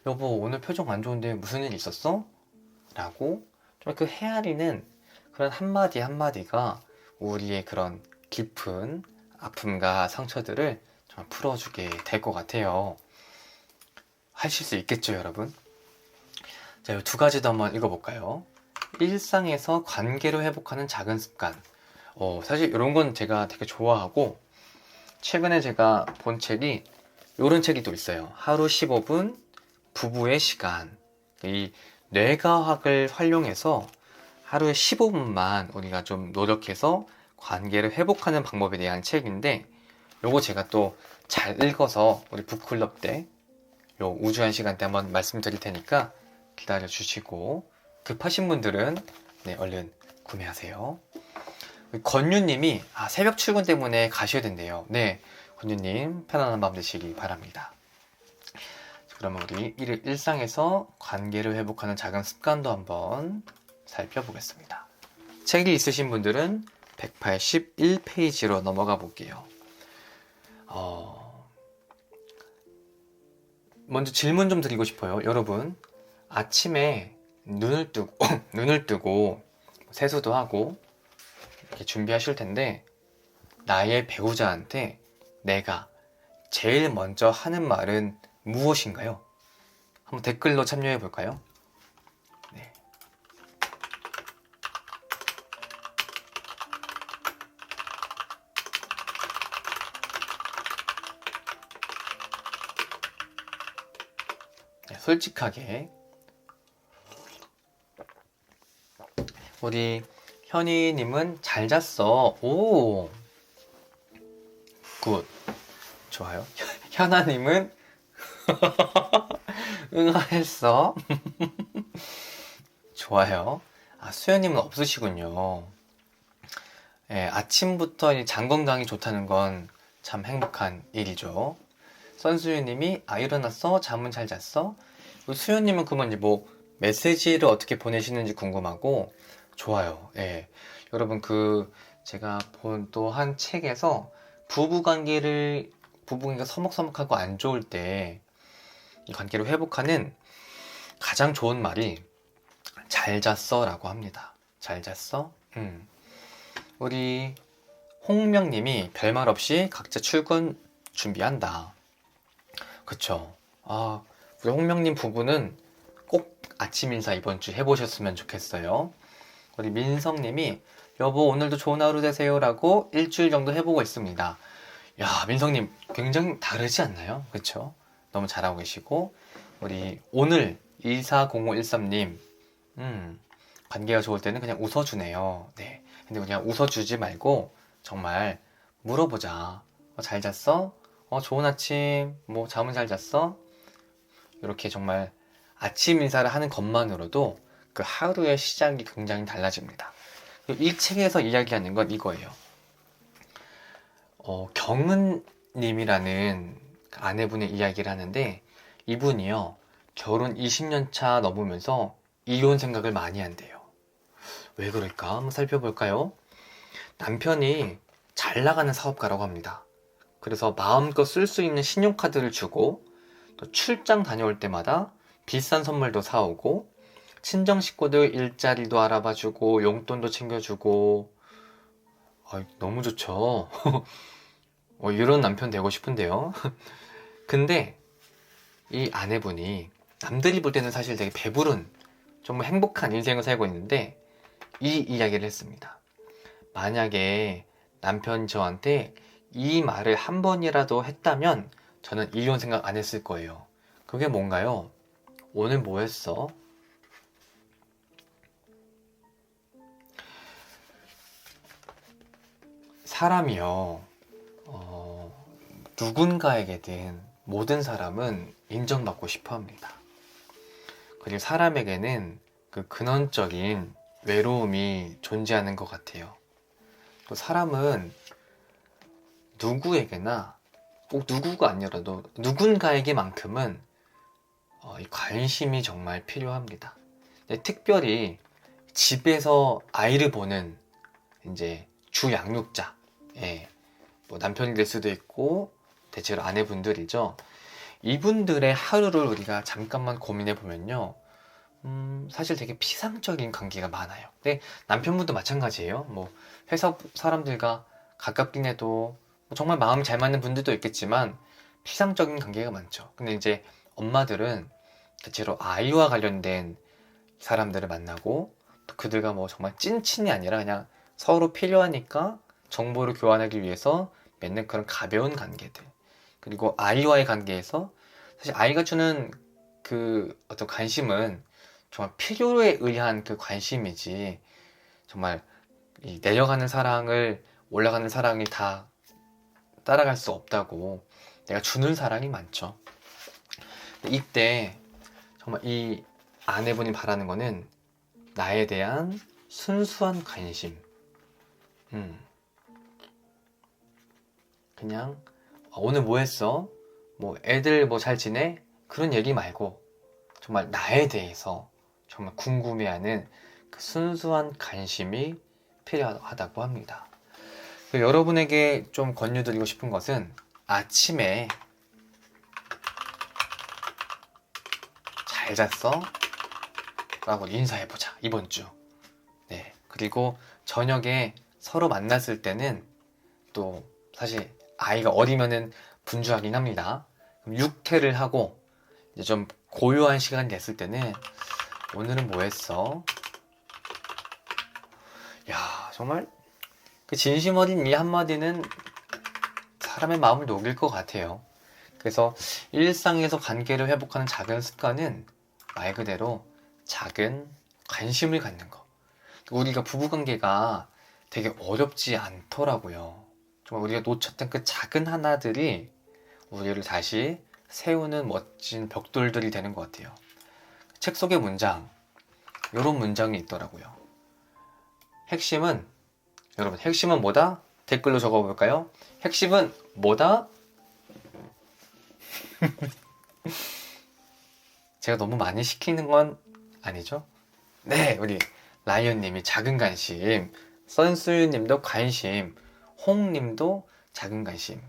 여보 오늘 표정 안 좋은데 무슨 일 있었어? 라고 좀 그 헤아리는 그런 한마디 한마디가 우리의 그런 깊은 아픔과 상처들을 정말 풀어주게 될 것 같아요. 하실 수 있겠죠, 여러분? 자, 이 두 가지도 한번 읽어볼까요? 일상에서 관계를 회복하는 작은 습관. 사실 이런 건 제가 되게 좋아하고, 최근에 제가 본 책이, 이런 책이 또 있어요. 하루 15분 부부의 시간. 이 뇌과학을 활용해서 하루에 15분만 우리가 좀 노력해서 관계를 회복하는 방법에 대한 책인데, 요거 제가 또 잘 읽어서 우리 북클럽 때 요 우주한 시간 때 한번 말씀드릴 테니까 기다려 주시고 급하신 분들은 네, 얼른 구매하세요. 건유님이 새벽 출근 때문에 가셔야 된대요. 네, 건유님 편안한 밤 되시기 바랍니다. 그러면 우리 일상에서 관계를 회복하는 작은 습관도 한번 살펴보겠습니다. 책이 있으신 분들은 181페이지로 넘어가 볼게요. 먼저 질문 좀 드리고 싶어요. 여러분, 아침에 눈을 뜨고 세수도 하고 이렇게 준비하실 텐데, 나의 배우자한테 내가 제일 먼저 하는 말은 무엇인가요? 한번 댓글로 참여해 볼까요? 네. 솔직하게 우리 현이님은 잘 잤어. 오, 굿, 좋아요. 현아님은 응아했어. 좋아요. 수현님은 없으시군요. 예, 아침부터 장 건강이 좋다는 건 참 행복한 일이죠. 선수유님이 일어났어? 잠은 잘 잤어? 수현님은 그러면 이제 뭐 메시지를 어떻게 보내시는지 궁금하고 좋아요. 예. 여러분 제가 본 또 한 책에서 부부관계가 서먹서먹하고 안 좋을 때 이 관계를 회복하는 가장 좋은 말이 잘 잤어 라고 합니다. 잘 잤어? 우리 홍명님이 별말 없이 각자 출근 준비한다. 그쵸? 아, 우리 홍명님 부부는 꼭 아침 인사 이번 주 해보셨으면 좋겠어요. 우리 민성님이 여보 오늘도 좋은 하루 되세요 라고 일주일 정도 해보고 있습니다. 야, 민성님 굉장히 다르지 않나요? 그쵸? 너무 잘하고 계시고 우리 오늘 240513님 관계가 좋을 때는 그냥 웃어주네요. 네. 근데 그냥 웃어주지 말고 정말 물어보자. 잘 잤어? 좋은 아침. 뭐 잠은 잘 잤어? 이렇게 정말 아침 인사를 하는 것만으로도 그 하루의 시작이 굉장히 달라집니다. 이 책에서 이야기하는 건 이거예요. 경은님이라는 아내분의 이야기를 하는데 이분이요 결혼 20년 차 넘으면서 이혼 생각을 많이 한대요. 왜 그럴까? 한번 살펴볼까요? 남편이 잘 나가는 사업가라고 합니다. 그래서 마음껏 쓸 수 있는 신용카드를 주고 또 출장 다녀올 때마다 비싼 선물도 사오고 친정 식구들 일자리도 알아봐주고 용돈도 챙겨주고 너무 좋죠. 이런 남편 되고 싶은데요. 근데 이 아내분이 남들이 볼 때는 사실 되게 배부른 정말 행복한 인생을 살고 있는데 이 이야기를 했습니다. 만약에 남편이 저한테 이 말을 한 번이라도 했다면 저는 이혼 생각 안 했을 거예요. 그게 뭔가요? 오늘 뭐 했어? 사람이요, 누군가에게든 모든 사람은 인정받고 싶어 합니다. 그리고 사람에게는 그 근원적인 외로움이 존재하는 것 같아요. 또 사람은 누구에게나 꼭 누구가 아니라도 누군가에게만큼은 이 관심이 정말 필요합니다. 특별히 집에서 아이를 보는 이제 주 양육자, 뭐 남편이 될 수도 있고 대체로 아내분들이죠. 이분들의 하루를 우리가 잠깐만 고민해 보면요, 사실 되게 피상적인 관계가 많아요. 근데 남편분도 마찬가지예요. 뭐 회사 사람들과 가깝긴 해도 뭐 정말 마음이 잘 맞는 분들도 있겠지만 피상적인 관계가 많죠. 근데 이제 엄마들은 대체로 아이와 관련된 사람들을 만나고 또 그들과 뭐 정말 찐친이 아니라 그냥 서로 필요하니까 정보를 교환하기 위해서 맺는 그런 가벼운 관계들, 그리고 아이와의 관계에서 사실 아이가 주는 그 어떤 관심은 정말 필요에 의한 그 관심이지 정말 이 내려가는 사랑을 올라가는 사랑이 다 따라갈 수 없다고, 내가 주는 사랑이 많죠. 이때 정말 이 아내분이 바라는 거는 나에 대한 순수한 관심. 그냥 오늘 뭐 했어? 뭐 애들 뭐 잘 지내? 그런 얘기 말고 정말 나에 대해서 정말 궁금해하는 그 순수한 관심이 필요하다고 합니다. 여러분에게 좀 권유드리고 싶은 것은 아침에 잘 잤어? 라고 인사해보자, 이번 주. 네. 그리고 저녁에 서로 만났을 때는 또 사실 아이가 어리면은 분주하긴 합니다. 그럼 육퇴를 하고 이제 좀 고요한 시간이 됐을 때는 오늘은 뭐 했어? 야, 정말 그 진심 어린 이 한마디는 사람의 마음을 녹일 것 같아요. 그래서 일상에서 관계를 회복하는 작은 습관은 말 그대로 작은 관심을 갖는 거. 우리가 부부관계가 되게 어렵지 않더라고요. 정말 우리가 놓쳤던 그 작은 하나들이 우리를 다시 세우는 멋진 벽돌들이 되는 것 같아요. 책 속의 문장, 이런 문장이 있더라고요. 핵심은, 여러분, 핵심은 뭐다? 댓글로 적어볼까요? 핵심은 뭐다? 제가 너무 많이 시키는 건 아니죠? 네, 우리 라이언님이 작은 관심, 썬수유님도 관심, 홍님도 작은 관심,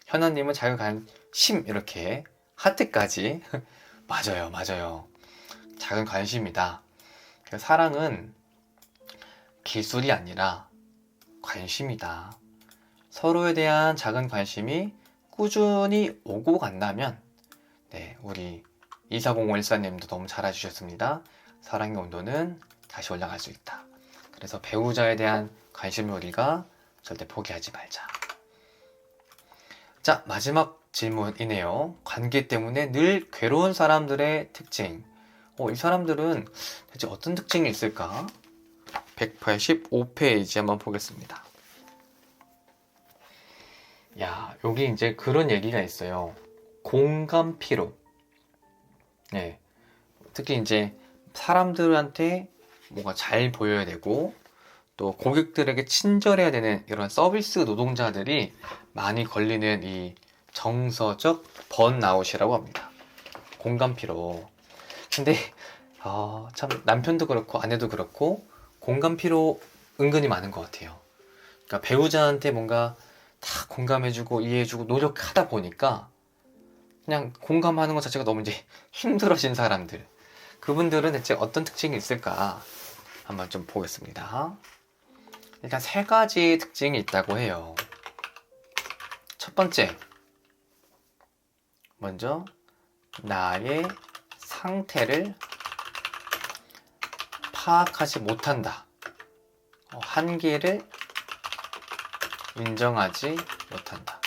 현아님은 작은 관심, 이렇게 하트까지. 맞아요, 맞아요. 작은 관심이다. 사랑은 기술이 아니라 관심이다. 서로에 대한 작은 관심이 꾸준히 오고 간다면, 네, 우리 240514님도 너무 잘 해주셨습니다. 사랑의 온도는 다시 올라갈 수 있다. 그래서 배우자에 대한 관심을 우리가 절대 포기하지 말자. 자, 마지막 질문이네요. 관계 때문에 늘 괴로운 사람들의 특징. 이 사람들은 대체 어떤 특징이 있을까? 185페이지 한번 보겠습니다. 야, 여기 이제 그런 얘기가 있어요. 공감 피로. 네. 특히 이제 사람들한테 뭔가 잘 보여야 되고, 또 고객들에게 친절해야 되는 이런 서비스 노동자들이 많이 걸리는 이 정서적 번아웃이라고 합니다. 공감 피로. 근데 참 남편도 그렇고 아내도 그렇고 공감 피로 은근히 많은 것 같아요. 그러니까 배우자한테 뭔가 다 공감해주고 이해해주고 노력하다 보니까 그냥 공감하는 것 자체가 너무 이제 힘들어진 사람들. 그분들은 대체 어떤 특징이 있을까 한번 좀 보겠습니다. 일단 3가지 특징이 있다고 해요. 첫 번째, 먼저 나의 상태를 파악하지 못한다. 한계를 인정하지 못한다.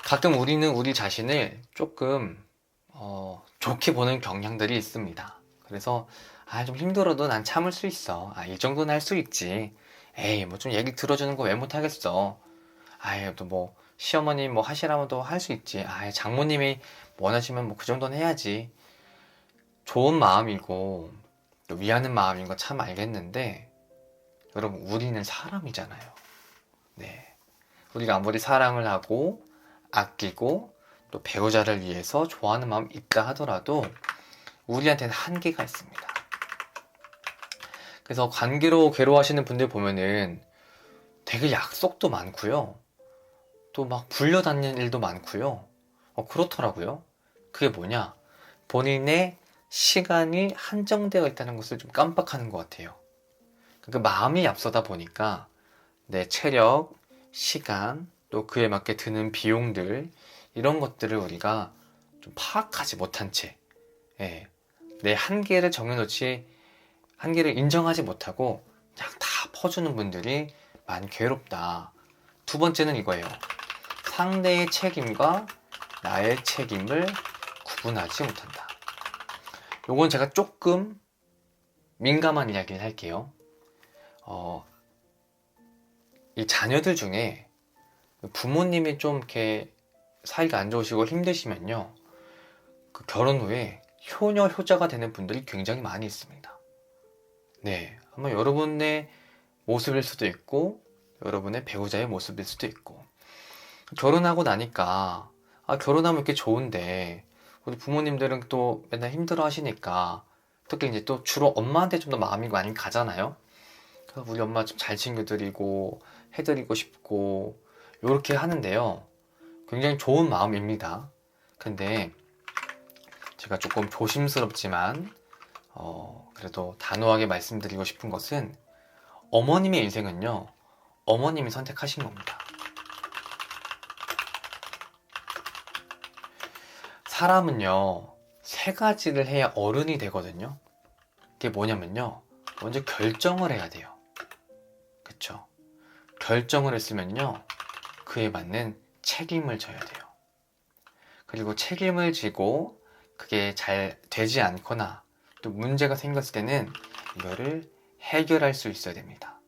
가끔 우리는 우리 자신을 조금 좋게 보는 경향들이 있습니다. 그래서 좀 힘들어도 난 참을 수 있어. 이 정도는 할 수 있지. 에이, 뭐 좀 얘기 들어주는 거 왜 못하겠어. 또 뭐 시어머니 뭐 하시라면 또 할 수 있지. 장모님이 원하시면 뭐 그 정도는 해야지. 좋은 마음이고 또 위하는 마음인 거 참 알겠는데, 여러분, 우리는 사람이잖아요. 네. 우리가 아무리 사랑을 하고 아끼고 또 배우자를 위해서 좋아하는 마음이 있다 하더라도 우리한테는 한계가 있습니다. 그래서 관계로 괴로워하시는 분들 보면은 되게 약속도 많고요. 또 막 불려다니는 일도 많고요. 그렇더라고요. 그게 뭐냐? 본인의 시간이 한정되어 있다는 것을 좀 깜빡하는 것 같아요. 그 마음이 앞서다 보니까 내 체력, 시간, 또 그에 맞게 드는 비용들, 이런 것들을 우리가 좀 파악하지 못한 채, 내 한계를 정해놓지, 한계를 인정하지 못하고 그냥 다 퍼주는 분들이 많이 괴롭다. 두 번째는 이거예요. 상대의 책임과 나의 책임을 구분하지 못한다. 요건 제가 조금 민감한 이야기를 할게요. 이 자녀들 중에 부모님이 좀 이렇게 사이가 안 좋으시고 힘드시면요, 그 결혼 후에 효녀 효자가 되는 분들이 굉장히 많이 있습니다. 네, 아마 여러분의 모습일 수도 있고 여러분의 배우자의 모습일 수도 있고, 결혼하고 나니까 결혼하면 이렇게 좋은데 우리 부모님들은 또 맨날 힘들어 하시니까, 특히 이제 또 주로 엄마한테 좀 더 마음이 많이 가잖아요. 그래서 우리 엄마 좀 잘 챙겨드리고 해드리고 싶고 이렇게 하는데요, 굉장히 좋은 마음입니다. 근데 제가 조금 조심스럽지만 그래도 단호하게 말씀드리고 싶은 것은, 어머님의 인생은요, 어머님이 선택하신 겁니다. 사람은요, 3가지를 해야 어른이 되거든요. 그게 뭐냐면요, 먼저 결정을 해야 돼요. 그쵸? 결정을 했으면요, 그에 맞는 책임을 져야 돼요. 그리고 책임을 지고 그게 잘 되지 않거나 또 문제가 생겼을 때는 이거를 해결할 수 있어야 됩니다.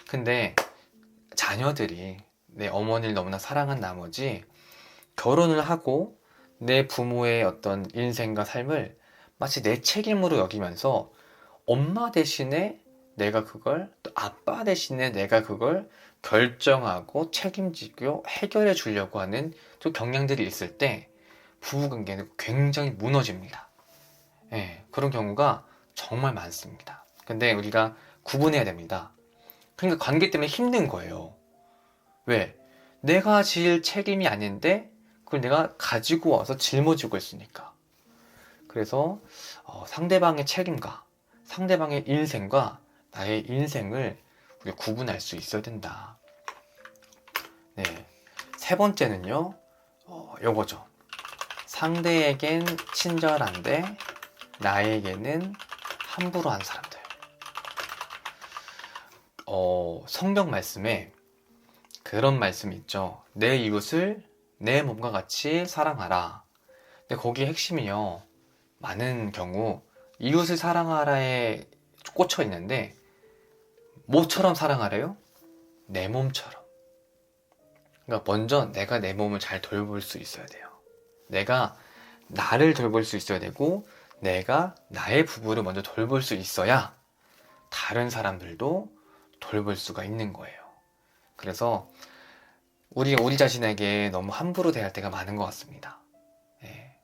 근데 자녀들이 내 어머니를 너무나 사랑한 나머지 결혼을 하고 내 부모의 어떤 인생과 삶을 마치 내 책임으로 여기면서 엄마 대신에 내가 그걸, 또 아빠 대신에 내가 그걸 결정하고 책임지고 해결해 주려고 하는 또 경향들이 있을 때 부부관계는 굉장히 무너집니다. 그런 경우가 정말 많습니다. 근데 우리가 구분해야 됩니다. 그러니까 관계 때문에 힘든 거예요. 왜? 내가 질 책임이 아닌데 그걸 내가 가지고 와서 짊어지고 있으니까. 그래서 상대방의 책임과 상대방의 인생과 나의 인생을 우리가 구분할 수 있어야 된다. 네, 세 번째는요, 요거죠. 상대에겐 친절한데 나에게는 함부로 한 사람들. 성경 말씀에 그런 말씀이 있죠. 내 이웃을 내 몸과 같이 사랑하라. 근데 거기에 핵심이요. 많은 경우 이웃을 사랑하라에 꽂혀 있는데 뭐처럼 사랑하래요? 내 몸처럼. 그러니까 먼저 내가 내 몸을 잘 돌볼 수 있어야 돼요. 내가 나를 돌볼 수 있어야 되고 내가 나의 부부를 먼저 돌볼 수 있어야 다른 사람들도 돌볼 수가 있는 거예요. 그래서 우리가 우리 자신에게 너무 함부로 대할 때가 많은 것 같습니다. 예.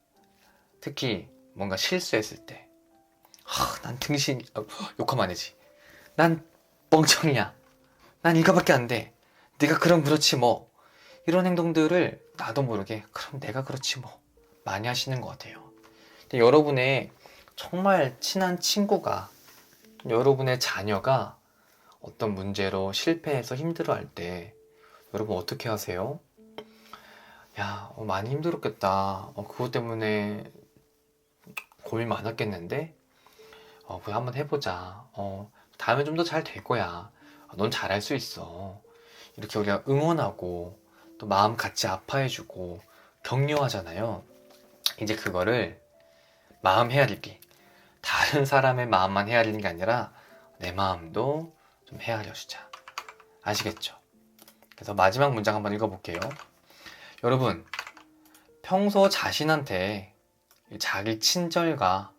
특히 뭔가 실수했을 때 난 등신 욕하면 안 되지. 난 멍청이야. 난 이거밖에 안 돼. 네가 그럼 그렇지 뭐. 이런 행동들을 나도 모르게 그럼 내가 그렇지 뭐 많이 하시는 것 같아요. 근데 여러분의 정말 친한 친구가, 여러분의 자녀가 어떤 문제로 실패해서 힘들어할 때 여러분 어떻게 하세요? 야, 많이 힘들었겠다. 그것 때문에 고민 많았겠는데? 그거 한번 해보자. 다음에 좀 더 잘 될 거야. 넌 잘할 수 있어. 이렇게 우리가 응원하고 또 마음 같이 아파해주고 격려하잖아요. 이제 그거를 마음 헤아리기. 다른 사람의 마음만 헤아리는 게 아니라 내 마음도 좀 헤아려주자. 아시겠죠? 그래서 마지막 문장 한번 읽어볼게요. 여러분, 평소 자신한테 자기 친절과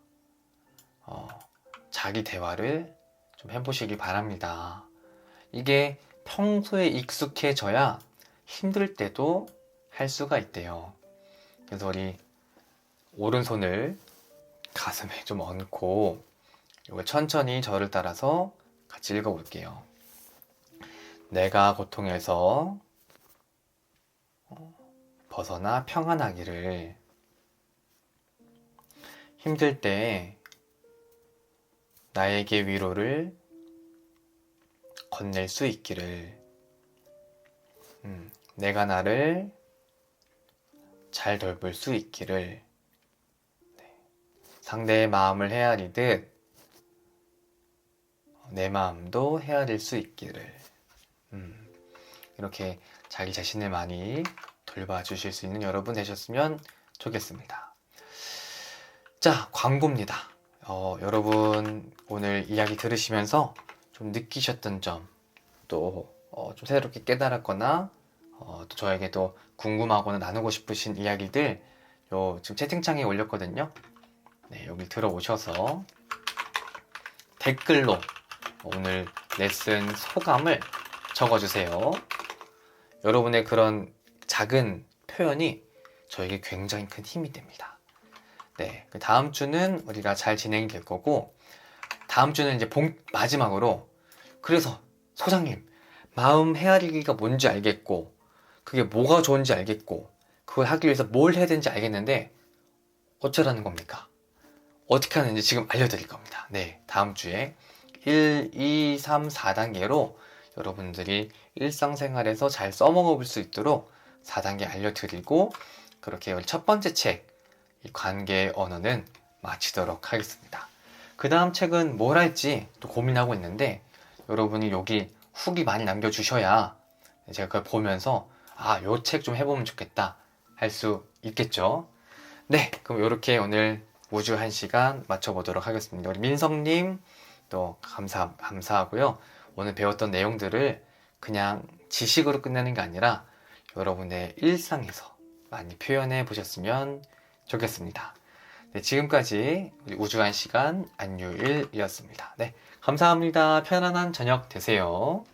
자기 대화를 좀 해보시기 바랍니다. 이게 평소에 익숙해져야 힘들 때도 할 수가 있대요. 그래서 우리 오른손을 가슴에 좀 얹고 이걸 천천히 저를 따라서 같이 읽어볼게요. 내가 고통에서 벗어나 평안하기를, 힘들 때 나에게 위로를 건넬 수 있기를, 내가 나를 잘 돌볼 수 있기를, 상대의 마음을 헤아리듯 내 마음도 헤아릴 수 있기를. 이렇게 자기 자신을 많이 돌봐주실 수 있는 여러분 되셨으면 좋겠습니다. 자, 광고입니다. 여러분 오늘 이야기 들으시면서 좀 느끼셨던 점, 또 좀 새롭게 깨달았거나 또 저에게도 궁금하거나 나누고 싶으신 이야기들 지금 채팅창에 올렸거든요. 네, 여기 들어오셔서 댓글로 오늘 레슨 소감을 적어주세요. 여러분의 그런 작은 표현이 저에게 굉장히 큰 힘이 됩니다. 네, 그 다음 주는 우리가 잘 진행이 될 거고, 다음 주는 이제 마지막으로, 그래서 소장님, 마음 헤아리기가 뭔지 알겠고, 그게 뭐가 좋은지 알겠고, 그걸 하기 위해서 뭘 해야 되는지 알겠는데 어쩌라는 겁니까? 어떻게 하는지 지금 알려드릴 겁니다. 네, 다음 주에 1, 2, 3, 4단계로 여러분들이 일상생활에서 잘 써먹어 볼 수 있도록 4단계 알려드리고, 그렇게 우리 첫 번째 책, 이 관계의 언어는 마치도록 하겠습니다. 그 다음 책은 뭘 할지 또 고민하고 있는데, 여러분이 여기 후기 많이 남겨주셔야 제가 그걸 보면서 요 책 좀 해보면 좋겠다 할 수 있겠죠. 네, 그럼 이렇게 오늘 우주 1시간 마쳐보도록 하겠습니다. 우리 민성님 또 감사하고요. 오늘 배웠던 내용들을 그냥 지식으로 끝내는 게 아니라 여러분의 일상에서 많이 표현해 보셨으면 좋겠습니다. 네, 지금까지 우리 우주 1시간 안유일이었습니다. 네, 감사합니다. 편안한 저녁 되세요.